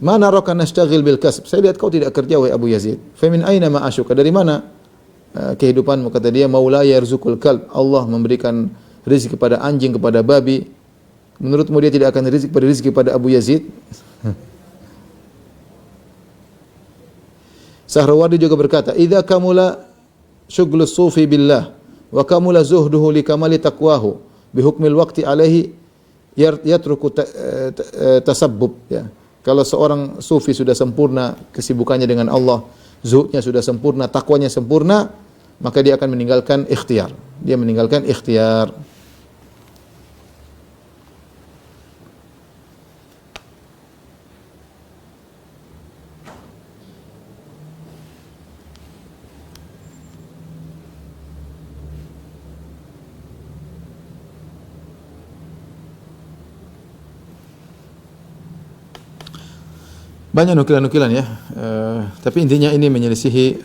"Ma naraka nastaghil bil kasb." Saya lihat kau tidak kerja wahai Abu Yazid. "Fa min aina ma'ashuka?" Dari mana kehidupanmu? Kata dia, "Maula yarzuqul kalb." Allah memberikan rezeki kepada anjing, kepada babi. Menurutmu dia tidak akan rezeki pada Abu Yazid? Sahrawardi juga berkata, "Idza kamula syughlus sufi billah wa kamula zuhduhu li kamali taqwahu bi hukmil waqti alaihi yatruku tasabbub." Ya. Kalau seorang sufi sudah sempurna kesibukannya dengan Allah, zuhudnya sudah sempurna, takwanya sempurna, maka dia akan meninggalkan ikhtiar. Dia meninggalkan ikhtiar. Banyak nukilan-nukilan, ya. Tapi intinya ini menyelisihi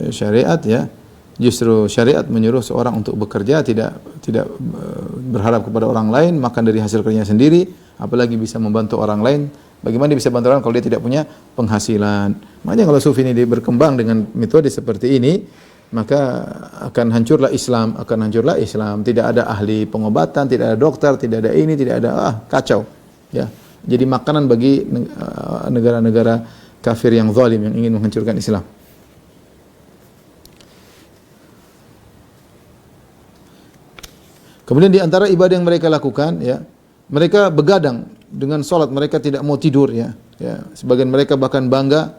syariat, ya. Justru syariat menyuruh seorang untuk bekerja, tidak berharap kepada orang lain, makan dari hasil kerjanya sendiri, apalagi bisa membantu orang lain. Bagaimana dia bisa bantu orang kalau dia tidak punya penghasilan? Makanya kalau sufi ini berkembang dengan metode seperti ini, maka akan hancurlah Islam, Tidak ada ahli pengobatan, tidak ada dokter, tidak ada ini, tidak ada, kacau, ya. Jadi makanan bagi negara-negara kafir yang zalim yang ingin menghancurkan Islam. Kemudian di antara ibadah yang mereka lakukan, ya, mereka begadang dengan salat, mereka tidak mau tidur, ya. Ya, sebagian mereka bahkan bangga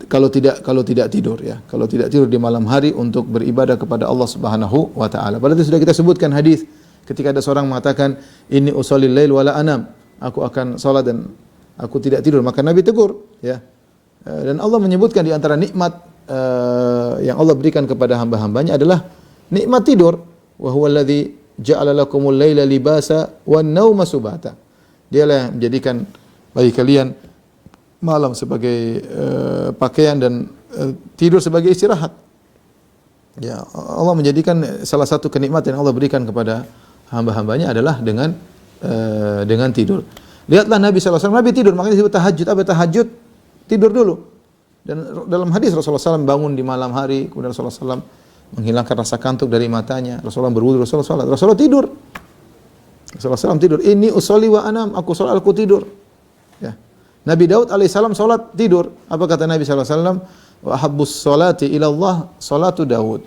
kalau tidak tidur, ya. Kalau tidak tidur di malam hari untuk beribadah kepada Allah Subhanahu wa taala. Padahal itu sudah kita sebutkan hadis Ketika ada seorang mengatakan, "Inni usallil lail wala anam," aku akan salat dan aku tidak tidur, maka Nabi tegur, ya. Dan Allah menyebutkan di antara nikmat yang Allah berikan kepada hamba-hambanya adalah nikmat tidur. Wa huwal ladzi ja'ala lakumul laila libasa wan nauma subata. Dialah yang menjadikan bagi kalian malam sebagai pakaian dan tidur sebagai istirahat. Ya, Allah menjadikan salah satu kenikmatan yang Allah berikan kepada hamba-hambanya adalah dengan tidur. Lihatlah Nabi SAW, Nabi tidur, makanya disebut tahajud. Apa tahajud? Tidur dulu. Dan dalam hadis Rasulullah SAW bangun di malam hari, kemudian Rasulullah SAW menghilangkan rasa kantuk dari matanya. Rasulullah berwudu, Rasulullah tidur. Rasulullah SAW tidur. Ini usolli wa anam, aku sholat, aku tidur. Ya. Nabi Daud alaihissalam sholat tidur. Apa kata Nabi SAW? Wa habbus sholati ilallah sholatu Daud.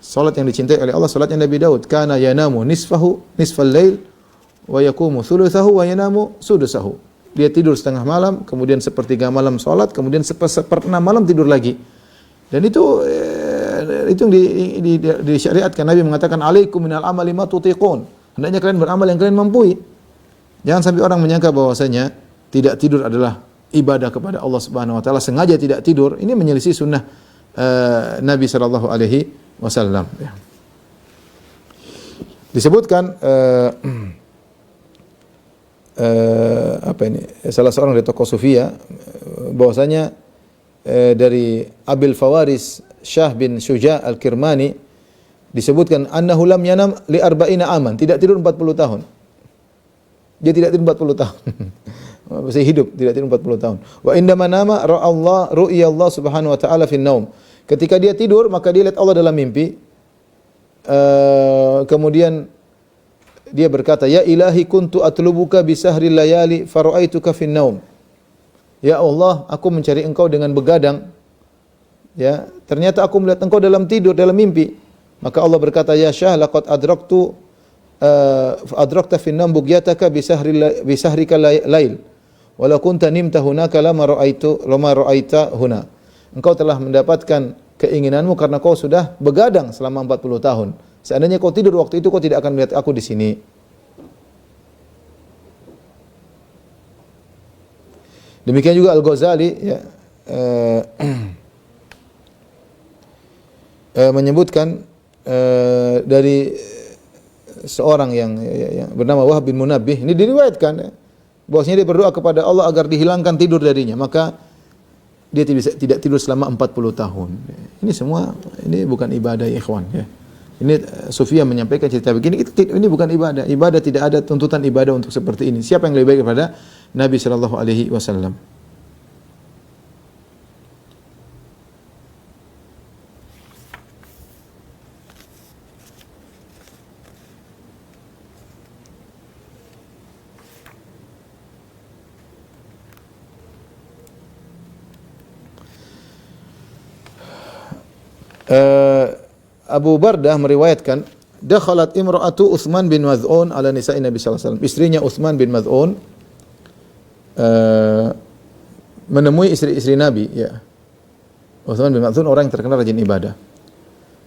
Sholat yang dicintai oleh Allah, sholatnya Nabi Daud. Kana yanamu nisfal lail, wa yakumu thuluthahu wa yanamu sudusahu. Dia tidur setengah malam, kemudian sepertiga malam sholat, kemudian seperenam malam tidur lagi. Dan itu yang disyariatkan. Nabi mengatakan, alaikum minal amali ma tutiqun. Hendaknya kalian beramal yang kalian mampu. Jangan sampai orang menyangka bahwasanya tidak tidur adalah ibadah kepada Allah Subhanahu wa taala, sengaja tidak tidur. Ini menyelisih sunnah Nabi sallallahu alaihi wasallam. Disebutkan salah seorang dari tokoh sufia bahwasanya dari Abil Fawaris Syah bin Syuja' Al-Kirmani disebutkan annahu lam yanam li arba'ina aman, tidak tidur 40 tahun. Dia tidak tidur 40 tahun. Masih hidup, tidak tidur 40 tahun. Wa indama nama ru'ya Allah Subhanahu wa taala fi naum. Ketika dia tidur, maka dia lihat Allah dalam mimpi. Kemudian dia berkata, "Ya ilahi kuntu atlubuka bi sahril layali fara'aituka fin naum." Ya Allah, aku mencari engkau dengan begadang. Ya, ternyata aku melihat engkau dalam tidur, dalam mimpi. Maka Allah berkata, "Ya Syah, laqad adrakta fin naum bugyataka bi sahrika lail. Walau kunta nimta hunaka lama ra'aita huna." Engkau telah mendapatkan keinginanmu karena kau sudah begadang selama 40 tahun. Seandainya kau tidur waktu itu, kau tidak akan melihat aku di sini. Demikian juga Al-Ghazali ya, menyebutkan dari seorang yang bernama Wahab bin Munabbih. Ini diriwayatkan bahwasanya dia berdoa kepada Allah agar dihilangkan tidur darinya. Maka dia tidak tidur selama 40 tahun. Ini semua ini bukan ibadah ya ikhwan ya. Ini Sufyan menyampaikan cerita begini, ini bukan ibadah. Ibadah tidak ada tuntutan ibadah untuk seperti ini. Siapa yang lebih baik daripada Nabi sallallahu alaihi wasallam? Abu Bardah meriwayatkan, dakhalat imra'atu Utsman bin Maz'un ala nisa'i Nabi sallallahu alaihi wasallam. Istrinya Utsman bin Maz'un menemui istri-istri Nabi, ya. Utsman bin Maz'un orang yang terkenal rajin ibadah.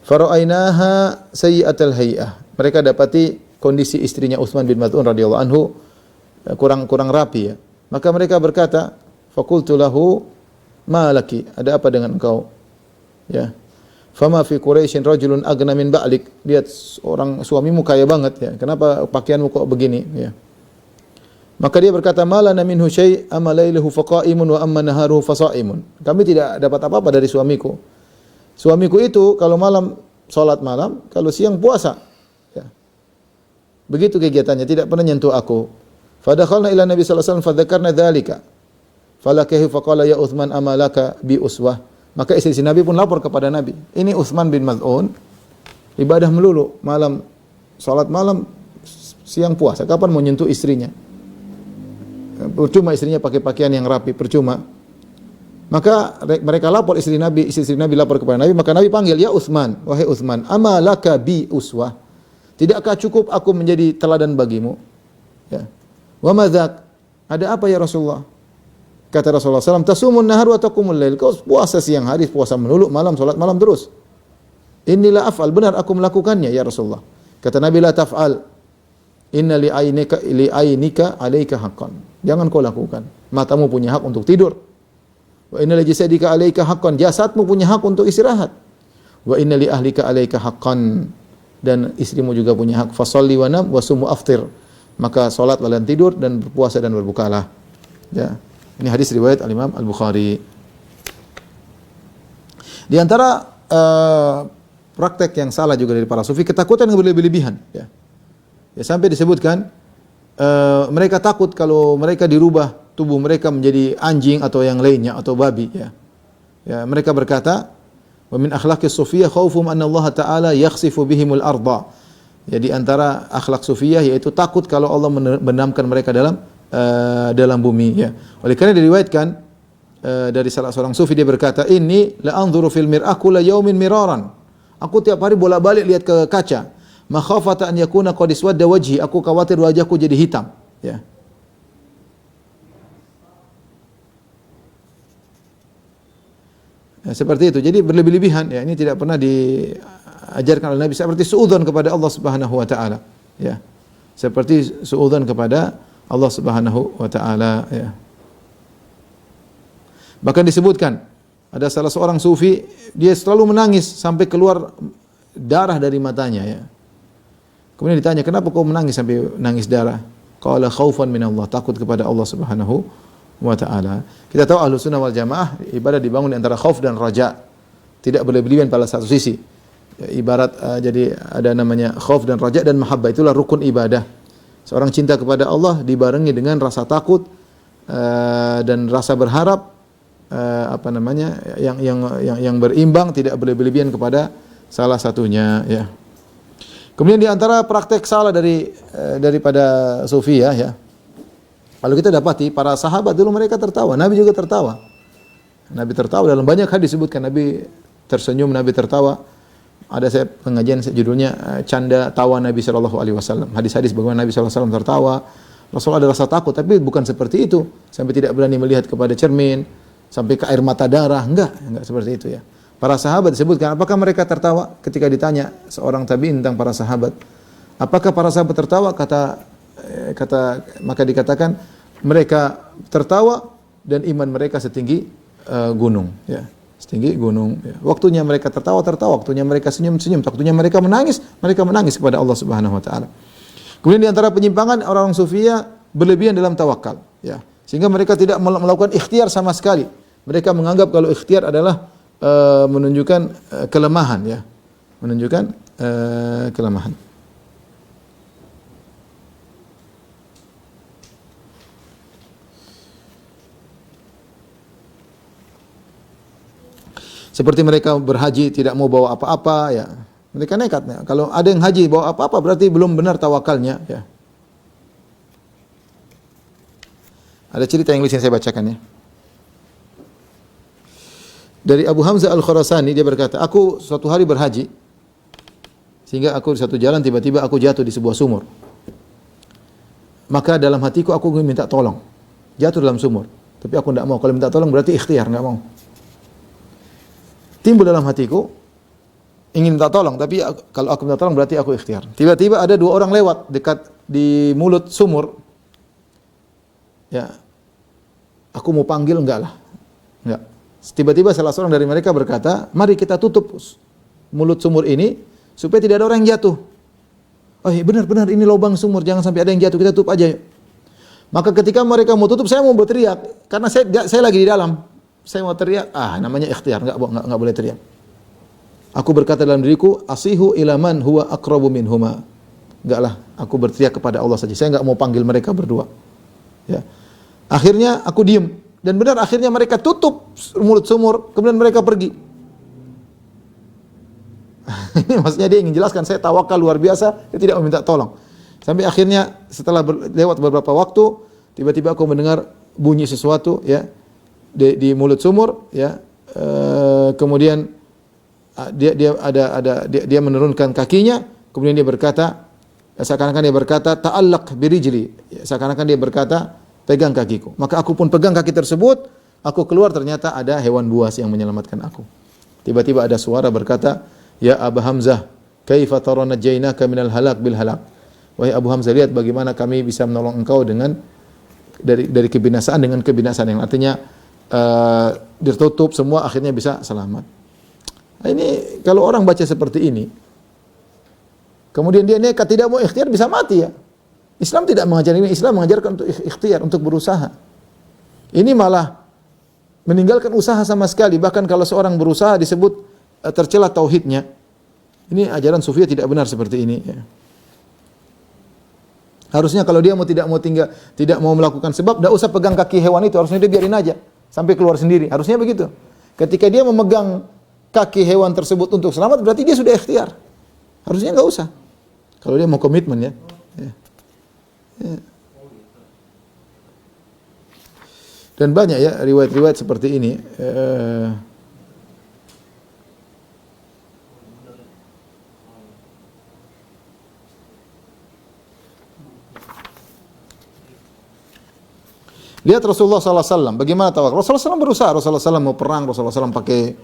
Fara'ainaha sayyi'atal hay'ah. Mereka dapati kondisi istrinya Utsman bin Maz'un radhiyallahu anhu kurang rapi ya. Maka mereka berkata, faqultu lahu ma laki? Ada apa dengan engkau? Ya. Fama fi Quraisyin rajulun aghna min ba'lik. Lihat orang suamimu kaya banget ya. Kenapa pakaianmu kok begini ya? Maka dia berkata, malana minhu syai' amma lailuhu faqa'imun wa amma naharuhu fasaimun. Kami tidak dapat apa-apa dari suamiku. Suamiku itu kalau malam salat malam, kalau siang puasa. Ya. Begitu kegiatannya, tidak pernah nyentuh aku. Fadakhalna ila Nabi sallallahu alaihi wasallam fadzakarna dzalika. Falakahu faqala ya Utsman amalaka bi uswah. Maka istri Nabi pun lapor kepada Nabi. Ini Utsman bin Maz'un ibadah melulu, malam salat malam, siang puasa. Kapan mau nyentuh istrinya? Percuma istrinya pakai pakaian yang rapi, percuma. Maka mereka lapor istri Nabi lapor kepada Nabi, maka Nabi panggil, ya Utsman, wahai Utsman, amalaka bi uswah. Tidakkah cukup aku menjadi teladan bagimu? Ya. Wa madzak? Ada apa ya Rasulullah? Kata Rasulullah SAW, tasumun nahar wa taqumul lail. Kau puasa siang hari, puasa melulu, malam salat malam terus. Inilah af'al, benar aku melakukannya ya Rasulullah. Kata Nabi, la taf'al. Inna li ainika 'alaika haqqan. Jangan kau lakukan. Matamu punya hak untuk tidur. Wa inna li jasadika 'alaika haqqan. Jasadmu punya hak untuk istirahat. Wa inna li ahlika 'alaika haqqan. Dan istrimu juga punya hak. Fashalli wa nam wa sum wa aftir. Maka salatlah dan tidur dan berpuasa dan berbukalah. Ya. Ini hadis riwayat Al-Imam Al-Bukhari. Di antara praktek yang salah juga dari para sufi, ketakutan yang berlebih-lebihan, ya. Ya, sampai disebutkan mereka takut kalau mereka dirubah tubuh mereka menjadi anjing atau yang lainnya atau babi, ya. Ya, mereka berkata, "Wa min akhlaqis sufiyah khaufum anna Allah Ta'ala yakhsifu bihimul arda." Jadi antara akhlak sufiyah yaitu takut kalau Allah menendamkan mereka dalam bumi, ya. Oleh karena diriwayatkan dari salah seorang sufi, dia berkata, "Inni la anzuru fil mir'ah kulla yaumin miraran." Aku tiap hari bolak-balik lihat ke kaca. Makhafata an yakuna qad iswadda wajhi, aku khawatir wajahku jadi hitam, ya. Ya, seperti itu. Jadi berlebih-lebihan, ya. Ini tidak pernah diajarkan oleh Nabi, seperti suudzon kepada Allah Subhanahu wa taala, ya. Seperti suudzon kepada Allah Subhanahu wa taala, ya. Bahkan disebutkan ada salah seorang sufi, dia selalu menangis sampai keluar darah dari matanya, ya. Kemudian ditanya, "Kenapa kau menangis sampai nangis darah?" Qala khaufan min Allah, takut kepada Allah Subhanahu wa taala. Kita tahu Ahlus Sunnah wal Jamaah ibadah dibangun di antara khauf dan raja. Tidak berlebihan pada satu sisi. Ya, ibarat jadi ada namanya khauf dan raja dan mahabbah, itulah rukun ibadah. Seorang cinta kepada Allah dibarengi dengan rasa takut dan rasa berharap yang berimbang, tidak berlebihan kepada salah satunya, ya. Kemudian di antara praktek salah daripada sufiyah, ya. Kalau kita dapati para sahabat dulu mereka tertawa, Nabi juga tertawa. Nabi tertawa dalam banyak hadis disebutkan Nabi tersenyum, Nabi tertawa. Ada saya pengajian judulnya canda tawa Nabi sallallahu alaihi wasallam. Hadis-hadis bagaimana Nabi sallallahu alaihi wasallam tertawa. Rasulullah ada rasa takut, tapi bukan seperti itu. Sampai tidak berani melihat kepada cermin, sampai ke air mata darah, enggak seperti itu, ya. Para sahabat disebutkan, apakah mereka tertawa ketika ditanya seorang tabi'in tentang para sahabat? Apakah para sahabat tertawa? Maka dikatakan mereka tertawa dan iman mereka setinggi gunung, ya. Setinggi gunung, ya. Waktunya mereka tertawa, waktunya mereka senyum, waktunya mereka menangis kepada Allah Subhanahu wa taala. Kemudian di antara penyimpangan orang sufiyah berlebihan dalam tawakal, ya. Sehingga mereka tidak melakukan ikhtiar sama sekali. Mereka menganggap kalau ikhtiar adalah menunjukkan kelemahan, ya. Menunjukkan kelemahan. Seperti mereka berhaji tidak mau bawa apa-apa, ya. Mereka nekat, ya. Kalau ada yang haji bawa apa-apa berarti belum benar tawakalnya, ya. Ada cerita yang saya bacakan, ya. Dari Abu Hamzah Al-Khurasani, dia berkata, aku suatu hari berhaji, sehingga aku di satu jalan tiba-tiba aku jatuh di sebuah sumur. Maka dalam hatiku aku ingin minta tolong. Jatuh dalam sumur, tapi aku tidak mau. Kalau minta tolong berarti ikhtiar, tidak mau. Timbul dalam hatiku ingin minta tolong, tapi kalau aku minta tolong berarti aku ikhtiar. Tiba-tiba ada dua orang lewat dekat di mulut sumur. Ya, aku mau panggil, enggak lah, enggak. Tiba-tiba salah seorang dari mereka berkata, "Mari kita tutup mulut sumur ini supaya tidak ada orang yang jatuh." Oh, iya, benar ini lubang sumur, jangan sampai ada yang jatuh, kita tutup aja. Maka ketika mereka mau tutup, saya mau berteriak karena saya lagi di dalam. Saya mau teriak, namanya ikhtiar, enggak boleh teriak. Aku berkata dalam diriku, asihu ilaman huwa aqrabu minhuma. Enggaklah, aku berteriak kepada Allah saja. Saya enggak mau panggil mereka berdua. Ya. Akhirnya aku diam. Dan benar akhirnya mereka tutup mulut sumur, kemudian mereka pergi. Ini maksudnya dia ingin jelaskan, saya tawakal luar biasa, dia tidak meminta tolong. Sampai akhirnya setelah lewat beberapa waktu, tiba-tiba aku mendengar bunyi sesuatu, ya, di mulut sumur, ya. Kemudian dia menurunkan kakinya, kemudian dia berkata, seakan-akan dia berkata, ta'allaq birijli, seakan-akan dia berkata, pegang kakiku. Maka aku pun pegang kaki tersebut, aku keluar, ternyata ada hewan buas yang menyelamatkan aku. Tiba-tiba ada suara berkata, "Ya Aba Hamzah, kaifa tara najaynaka minal halak bil halak?" wahai Abu Hamzah, lihat bagaimana kami bisa menolong engkau dengan dari kebinasaan dengan kebinasaan, yang artinya ditutup semua akhirnya bisa selamat. Nah, ini kalau orang baca seperti ini, kemudian dia nekat tidak mau ikhtiar, bisa mati ya. Islam tidak mengajar ini, Islam mengajarkan untuk ikhtiar, untuk berusaha. Ini malah meninggalkan usaha sama sekali, bahkan kalau seorang berusaha disebut tercela tauhidnya. Ini ajaran Sufiyah tidak benar seperti ini ya. Harusnya kalau dia tidak mau melakukan sebab, tidak usah pegang kaki hewan itu, harusnya dia biarin aja sampai keluar sendiri. Harusnya begitu. Ketika dia memegang kaki hewan tersebut untuk selamat, berarti dia sudah ikhtiar. Harusnya enggak usah. Kalau dia mau komitmen ya. Ya. Ya. Dan banyak ya riwayat-riwayat seperti ini. Lihat Rasulullah SAW, bagaimana tawakal. Rasulullah SAW berusaha, Rasulullah SAW mau perang, Rasulullah SAW pakai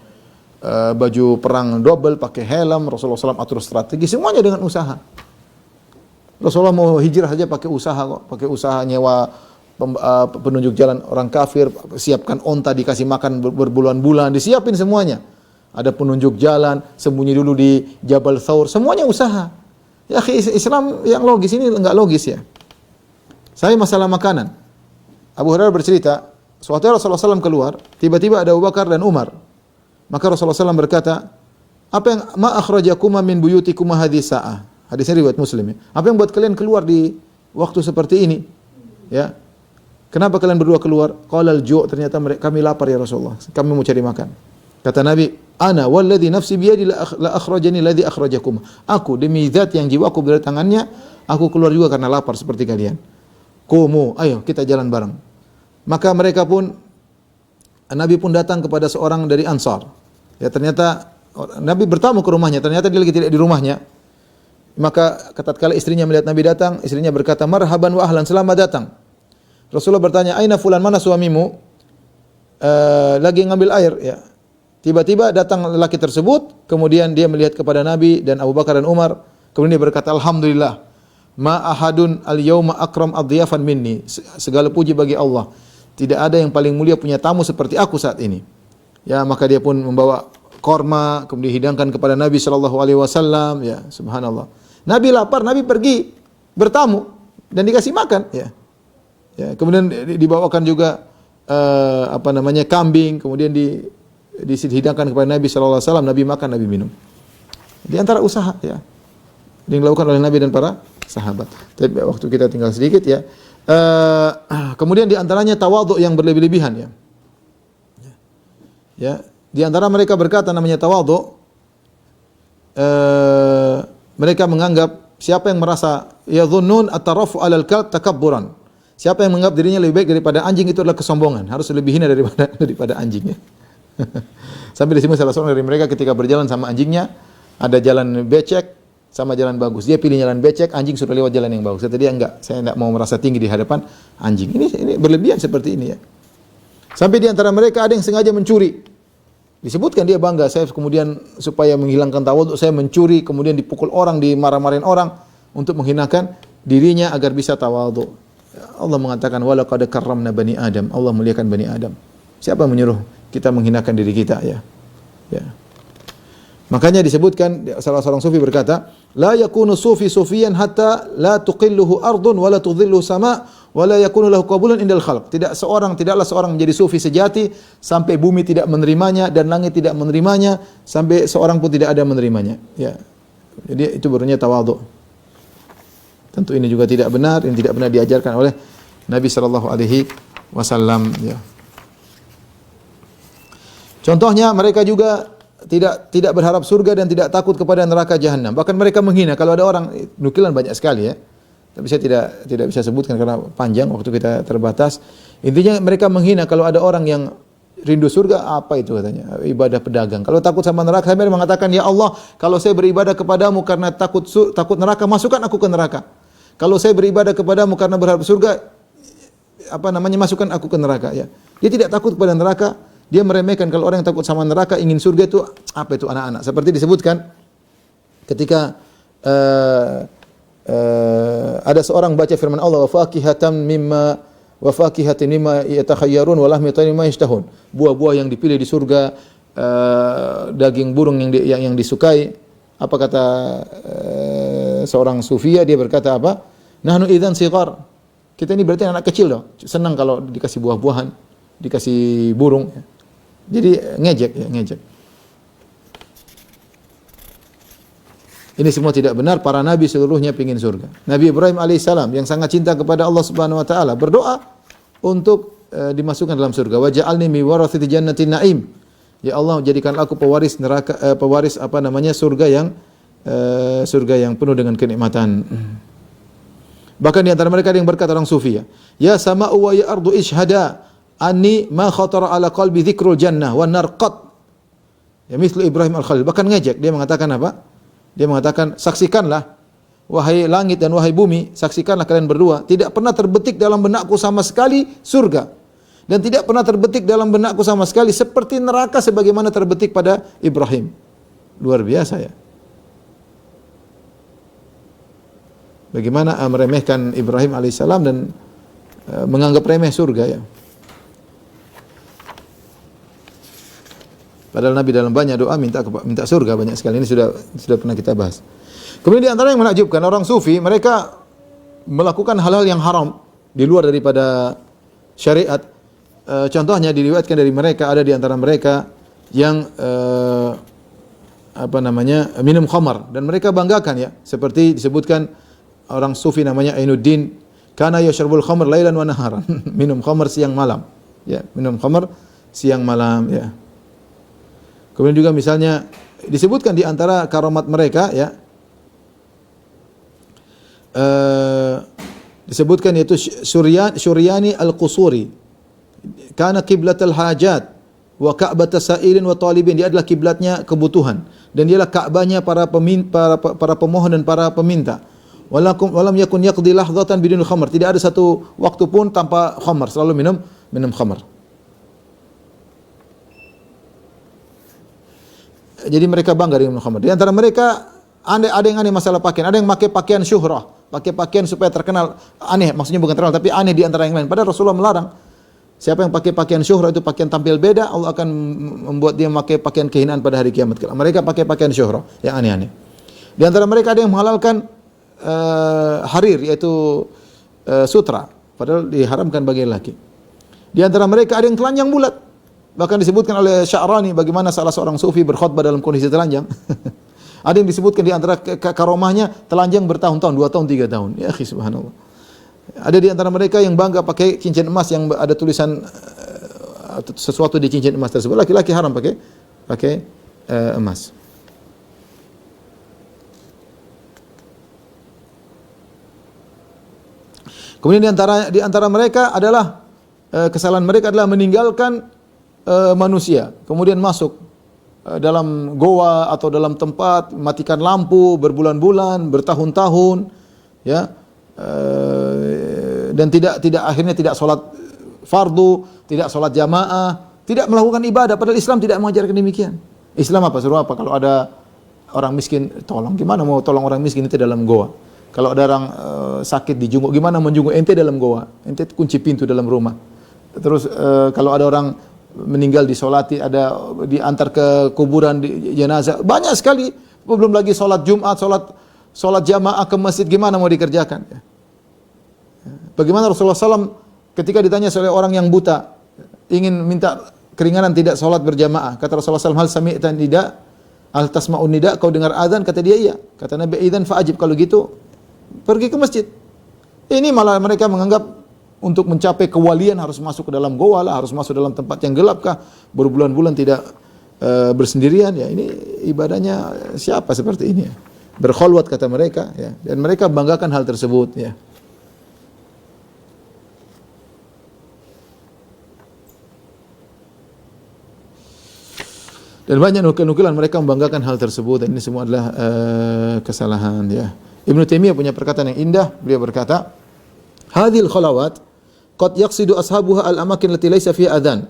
baju perang double, pakai helm, Rasulullah SAW atur strategi, semuanya dengan usaha. Rasulullah mau hijrah saja pakai usaha kok, pakai usaha nyewa penunjuk jalan orang kafir, siapkan onta, dikasih makan berbulan-bulan, disiapin semuanya. Ada penunjuk jalan, sembunyi dulu di Jabal Thawr, semuanya usaha. Ya, Islam yang logis ini enggak logis ya. Saya masalah makanan. Abu Hurairah bercerita, suatu hari Rasulullah SAW keluar, tiba-tiba ada Abu Bakar dan Umar. Maka Rasulullah SAW berkata, apa yang ma akhrajakuma min buyutikuma hadhihi sa'ah? Hadisnya riwayat Muslim ya. Apa yang buat kalian keluar di waktu seperti ini? Ya. Kenapa kalian berdua keluar? Qalal ju', ternyata kami lapar ya Rasulullah. Kami mau cari makan. Kata Nabi, ana walladhi nafsi biyadi la akhrajani alladhi akhrajakum. Aku demi zat yang jiwaku berada di tangannya, aku keluar juga karena lapar seperti kalian. Kumu, ayo kita jalan bareng. Maka mereka pun, Nabi pun datang kepada seorang dari Ansar. Ya, ternyata Nabi bertamu ke rumahnya, ternyata dia lagi tidak di rumahnya. Maka tatkala istrinya melihat Nabi datang, istrinya berkata, marhaban wa ahlan, selamat datang. Rasulullah bertanya, aina fulan, mana suamimu? Lagi ngambil air. Ya. Tiba-tiba datang lelaki tersebut, kemudian dia melihat kepada Nabi dan Abu Bakar dan Umar, kemudian dia berkata, alhamdulillah, ma ahadun al-yawma akram adhiyafan minni. Segala puji bagi Allah. Tidak ada yang paling mulia punya tamu seperti aku saat ini. Ya, maka dia pun membawa korma, kemudian dihidangkan kepada Nabi sallallahu alaihi wasallam, ya, subhanallah. Nabi lapar, Nabi pergi bertamu dan dikasih makan, ya. Ya, kemudian dibawakan juga kambing, kemudian dihidangkan kepada Nabi sallallahu alaihi wasallam, Nabi makan, Nabi minum. Di antara usaha, ya, yang dilakukan oleh Nabi dan para sahabat. Tapi waktu kita tinggal sedikit ya. Kemudian di antaranya tawadhu yang berlebih-lebihan ya. Ya, di antara mereka berkata namanya tawadhu, mereka menganggap siapa yang merasa yadhunnun at-tarafu 'alal kalb takabburan. Siapa yang menganggap dirinya lebih baik daripada anjing, itu adalah kesombongan, harus lebih hina daripada anjingnya. Sampai di sini salah seorang dari mereka ketika berjalan sama anjingnya, ada jalan becek sama jalan bagus. Dia pilih jalan becek, anjing sudah lewat jalan yang bagus. Kata dia, enggak, saya enggak mau merasa tinggi di hadapan anjing. Ini berlebihan seperti ini ya. Sampai di antara mereka ada yang sengaja mencuri. Disebutkan dia bangga, saya kemudian supaya menghilangkan tawadhu, saya mencuri, kemudian dipukul orang, dimarah-marahin orang untuk menghinakan dirinya agar bisa tawadhu. Allah mengatakan wala qad karramna bani Adam. Allah muliakan bani Adam. Siapa yang menyuruh kita menghinakan diri kita ya? Ya. Makanya disebutkan salah seorang sufi berkata, la yakunu sufi sufiyan hatta la tuqilluhu ardun wa la tudhilluhu sama wa la yakunu lahu qabulan indal khalq. Tidaklah seorang menjadi sufi sejati sampai bumi tidak menerimanya dan langit tidak menerimanya, sampai seorang pun tidak ada menerimanya. Ya. Jadi itu barunya tawadhu. Tentu ini juga tidak benar, ini tidak benar diajarkan oleh Nabi sallallahu alaihi wasallam ya. Contohnya mereka juga tidak berharap surga dan tidak takut kepada neraka jahanam. Bahkan mereka menghina kalau ada orang, nukilan banyak sekali ya. Tapi saya tidak bisa sebutkan karena panjang, waktu kita terbatas. Intinya mereka menghina kalau ada orang yang rindu surga, apa itu katanya? Ibadah pedagang. Kalau takut sama neraka, saya mengatakan, ya Allah, kalau saya beribadah kepadamu karena takut neraka, masukkan aku ke neraka. Kalau saya beribadah kepadamu karena berharap surga, masukkan aku ke neraka ya. Dia tidak takut kepada neraka. Dia meremehkan kalau orang yang takut sama neraka, ingin surga itu apa itu anak-anak. Seperti disebutkan ketika ada seorang baca firman Allah, wa fakihatin mimma yatakhayyarun wa lahmi tayrin mimma yashtahun. Buah-buah yang dipilih di surga, daging burung yang disukai. Apa kata seorang sufia, dia berkata apa? Nahnu idzan shighar. Kita ini berarti anak kecil loh. Senang kalau dikasih buah-buahan, dikasih burung. Jadi ngejek ya, ngejek. Ini semua tidak benar. Para nabi seluruhnya pingin surga. Nabi Ibrahim alaihissalam yang sangat cinta kepada Allah Subhanahu wa taala berdoa untuk dimasukkan dalam surga. Waj'alni mi warathati jannatin na'im. Ya Allah, jadikanlah aku pewaris neraka, pewaris surga yang penuh dengan kenikmatan. Bahkan di antara mereka ada yang berkata, orang sufi ya sama'u wa ya ardu ishhada anni ma khatara ala qalbi dzikrul jannah wa narqat. Ya mislu Ibrahim al-Khalil. Bahkan ngejek, dia mengatakan apa? Dia mengatakan, saksikanlah wahai langit dan wahai bumi, saksikanlah kalian berdua, tidak pernah terbetik dalam benakku sama sekali surga, dan tidak pernah terbetik dalam benakku sama sekali seperti neraka sebagaimana terbetik pada Ibrahim. Luar biasa ya. Bagaimana meremehkan Ibrahim alaihissalam dan menganggap remeh surga ya. Padahal Nabi dalam banyak doa minta surga banyak sekali. Ini sudah pernah kita bahas. Kemudian di antara yang menakjubkan, orang sufi mereka melakukan hal-hal yang haram di luar daripada syariat. Contohnya diriwayatkan dari mereka, ada di antara mereka yang minum khamar, dan mereka banggakan ya, seperti disebutkan orang sufi namanya Ainuddin, kana yashrabul khamr lailan wa naharan. Minum khamar siang malam. Ya, minum khamar siang malam ya. Kemudian juga misalnya disebutkan di antara karamat mereka ya, disebutkan yaitu Syuryani al-Qusuri, kana qiblatal hajat wa ka'bat sa'ilin wa talibin. Dia adalah kiblatnya kebutuhan dan dialah Ka'bahnya para pemohon dan para peminta. Walam yakun yaqdi lahdhatan bidun khamr. Tidak ada satu waktu pun tanpa khamr, selalu minum khamr. Jadi mereka bangga dengan khamr. Di antara mereka ada yang aneh masalah pakaian, ada yang pakai pakaian syuhrah, pakai pakaian supaya terkenal. Aneh, maksudnya bukan terkenal tapi aneh di antara yang lain. Padahal Rasulullah melarang. Siapa yang pakai pakaian syuhrah itu pakaian tampil beda, Allah akan membuat dia memakai pakaian kehinaan pada hari kiamat. Mereka pakai pakaian syuhrah yang aneh-aneh. Di antara mereka ada yang menghalalkan harir, yaitu sutra, padahal diharamkan bagi laki. Di antara mereka ada yang telanjang bulat. Bahkan disebutkan oleh Sya'rani bagaimana salah seorang sufi berkhutbah dalam kondisi telanjang. Ada yang disebutkan di antara karomahnya telanjang bertahun-tahun, 2 tahun, 3 tahun. Ya akhi, subhanallah. Ada di antara mereka yang bangga pakai cincin emas yang ada tulisan sesuatu di cincin emas tersebut. Laki-laki haram pakai emas. Kemudian di antara mereka adalah kesalahan mereka adalah meninggalkan manusia, kemudian masuk dalam goa atau dalam tempat, matikan lampu berbulan-bulan, bertahun-tahun, ya, dan tidak akhirnya tidak sholat fardu, tidak sholat jamaah, tidak melakukan ibadah. Padahal Islam tidak mengajarkan demikian. Islam apa? Suruh apa? Kalau ada orang miskin, tolong. Gimana mau tolong orang miskin itu dalam goa? Kalau ada orang sakit dijunguk, gimana menjunguk ente dalam goa? Ente kunci pintu dalam rumah. Terus kalau ada orang meninggal disolati, ada diantar ke kuburan di jenazah, banyak sekali. Belum lagi sholat Jumat, sholat jamaah ke masjid, gimana mau dikerjakan? Bagaimana Rasulullah SAW ketika ditanya oleh orang yang buta, ingin minta keringanan tidak sholat berjamaah, kata Rasulullah SAW, hal sami'tan nida, al tasma'un nida, kau dengar azan? Kata dia iya. Kata Nabi, idzan fa'ajib, kalau gitu pergi ke masjid. Ini malah mereka menganggap untuk mencapai kewalian harus masuk ke dalam goa lah, harus masuk dalam tempat yang gelap kah, berbulan-bulan tidak bersendirian. Ya, ini ibadahnya siapa seperti ini ya? Berkholwat kata mereka ya, dan mereka banggakan hal tersebut ya. Dan banyak nukilan mereka membanggakan hal tersebut, dan ini semua adalah kesalahan ya. Ibnu Taimiyah punya perkataan yang indah, beliau berkata, hadhil khalawat qad yaqsidu ashabuha al-amakin allati laysa fiha adzan.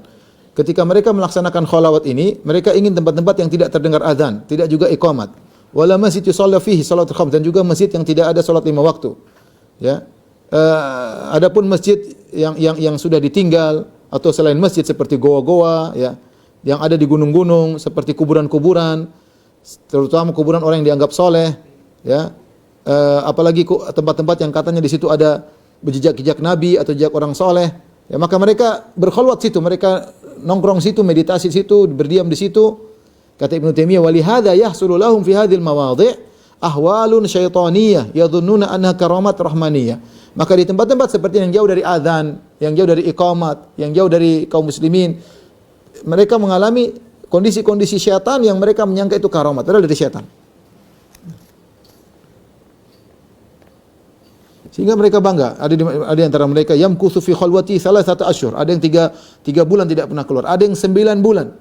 Ketika mereka melaksanakan khalawat ini, mereka ingin tempat-tempat yang tidak terdengar azan, tidak juga iqamat. wala masjid yusalla fihi salatul khams, dan juga masjid yang tidak ada salat 5 waktu. Ya. Adapun masjid yang sudah ditinggal atau selain masjid seperti goa-goa, ya, yang ada di gunung-gunung seperti kuburan-kuburan, terutama kuburan orang yang dianggap soleh, ya, apalagi tempat-tempat yang katanya di situ ada jejak-jejak Nabi atau jejak orang soleh, ya, maka mereka berkhulwat situ, mereka nongkrong situ, meditasi situ, berdiam di situ. Kata Ibnu Taimiyah, walihada yahsulu lahum fi hadhil mawadhi' ahwalun syaitaniyah yadhunnuna anha karamat rahmaniyah. Maka di tempat-tempat seperti yang jauh dari azan, yang jauh dari iqamat, yang jauh dari kaum muslimin, mereka mengalami kondisi-kondisi syaitan yang mereka menyangka itu karamat, padahal dari syaitan. Sehingga mereka bangga. Ada di antara mereka yamkuthu fi khalwati thalathata asyhur. Ada yang 3 bulan tidak pernah keluar. Ada yang 9 bulan.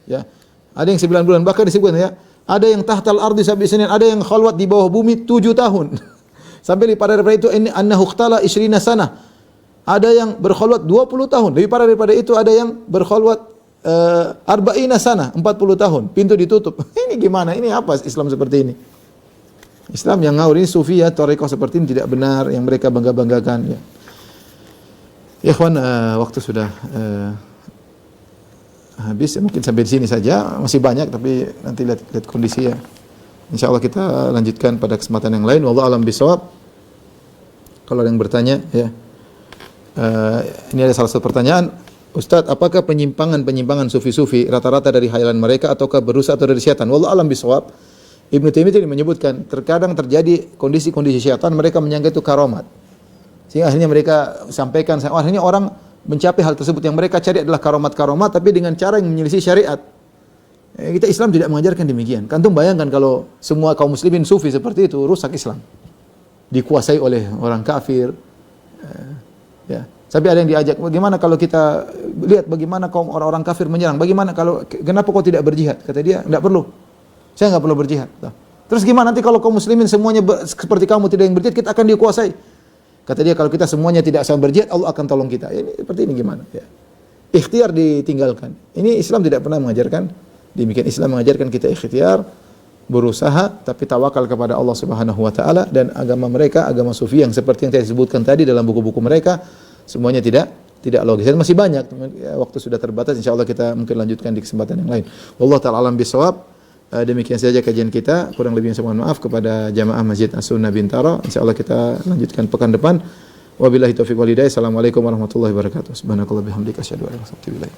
Ya. Ada yang 9 bulan. Bahkan disebutkan, ya, ada yang tahtal ardi sab'i sinin, ada yang khalwat di bawah bumi 7 tahun. Sampai pada daripada itu ini annahu ikhtala 20 sanah. Ada yang berkhalwat 20 tahun. Lebih parah daripada itu ada yang berkhalwat 40 sanah, 40 tahun. Pintu ditutup. Ini gimana? Ini apa Islam seperti ini? Islam yang ngawur ini sufi, ya, thariqah seperti ini tidak benar yang mereka bangga-banggakan, ya. Ya ikhwan, waktu sudah habis, ya, mungkin sampai di sini saja. Masih banyak tapi nanti lihat kondisi, ya. Insyaallah kita lanjutkan pada kesempatan yang lain. Wallahu a'lam bishawab. Kalau ada yang bertanya, ya. Ini ada salah satu pertanyaan, Ustaz, apakah penyimpangan sufi-sufi rata-rata dari khayalan mereka ataukah berusaha atau dari syaitan? Wallahu a'lam bishawab. Ibnu Taimiyah tadi menyebutkan terkadang terjadi kondisi-kondisi syaitan, mereka menyangka itu karamat. Sehingga akhirnya mereka sampaikan, akhirnya orang mencapai hal tersebut. Yang mereka cari adalah karamat-karamat tapi dengan cara yang menyelisih syariat. Kita Islam tidak mengajarkan demikian. Kantum bayangkan kalau semua kaum muslimin sufi seperti itu, rusak Islam. Dikuasai oleh orang kafir. Ya. Tapi ada yang diajak, bagaimana kalau kita lihat bagaimana kaum orang-orang kafir menyerang? Bagaimana kalau, kenapa kau tidak berjihad? Kata dia, enggak perlu. Saya enggak perlu berjihad. Terus gimana nanti kalau kaum muslimin semuanya seperti kamu tidak yang berjihad, kita akan dikuasai. Kata dia, kalau kita semuanya tidak sama berjihad, Allah akan tolong kita. Ini seperti ini gimana? Ya. Ikhtiar ditinggalkan. Ini Islam tidak pernah mengajarkan demikian. Islam mengajarkan kita ikhtiar, berusaha, tapi tawakal kepada Allah Subhanahu wa taala. Dan agama mereka, agama sufi yang seperti yang saya sebutkan tadi dalam buku-buku mereka, semuanya tidak logis. Dan masih banyak. Ya, waktu sudah terbatas, insyaallah kita mungkin lanjutkan di kesempatan yang lain. Wallahu taala alam bisawab. Demikian saja kajian kita. Kurang lebihnya saya mohon maaf kepada jamaah Masjid As-Sunnah Bintaro. Insyaallah kita lanjutkan pekan depan. Wabillahi taufiq wal hidayah. Assalamualaikum warahmatullahi wabarakatuh. Subhanakallah bihamdika asyhadu an la ilaha illa anta astaghfiruka wa atubu ilaik.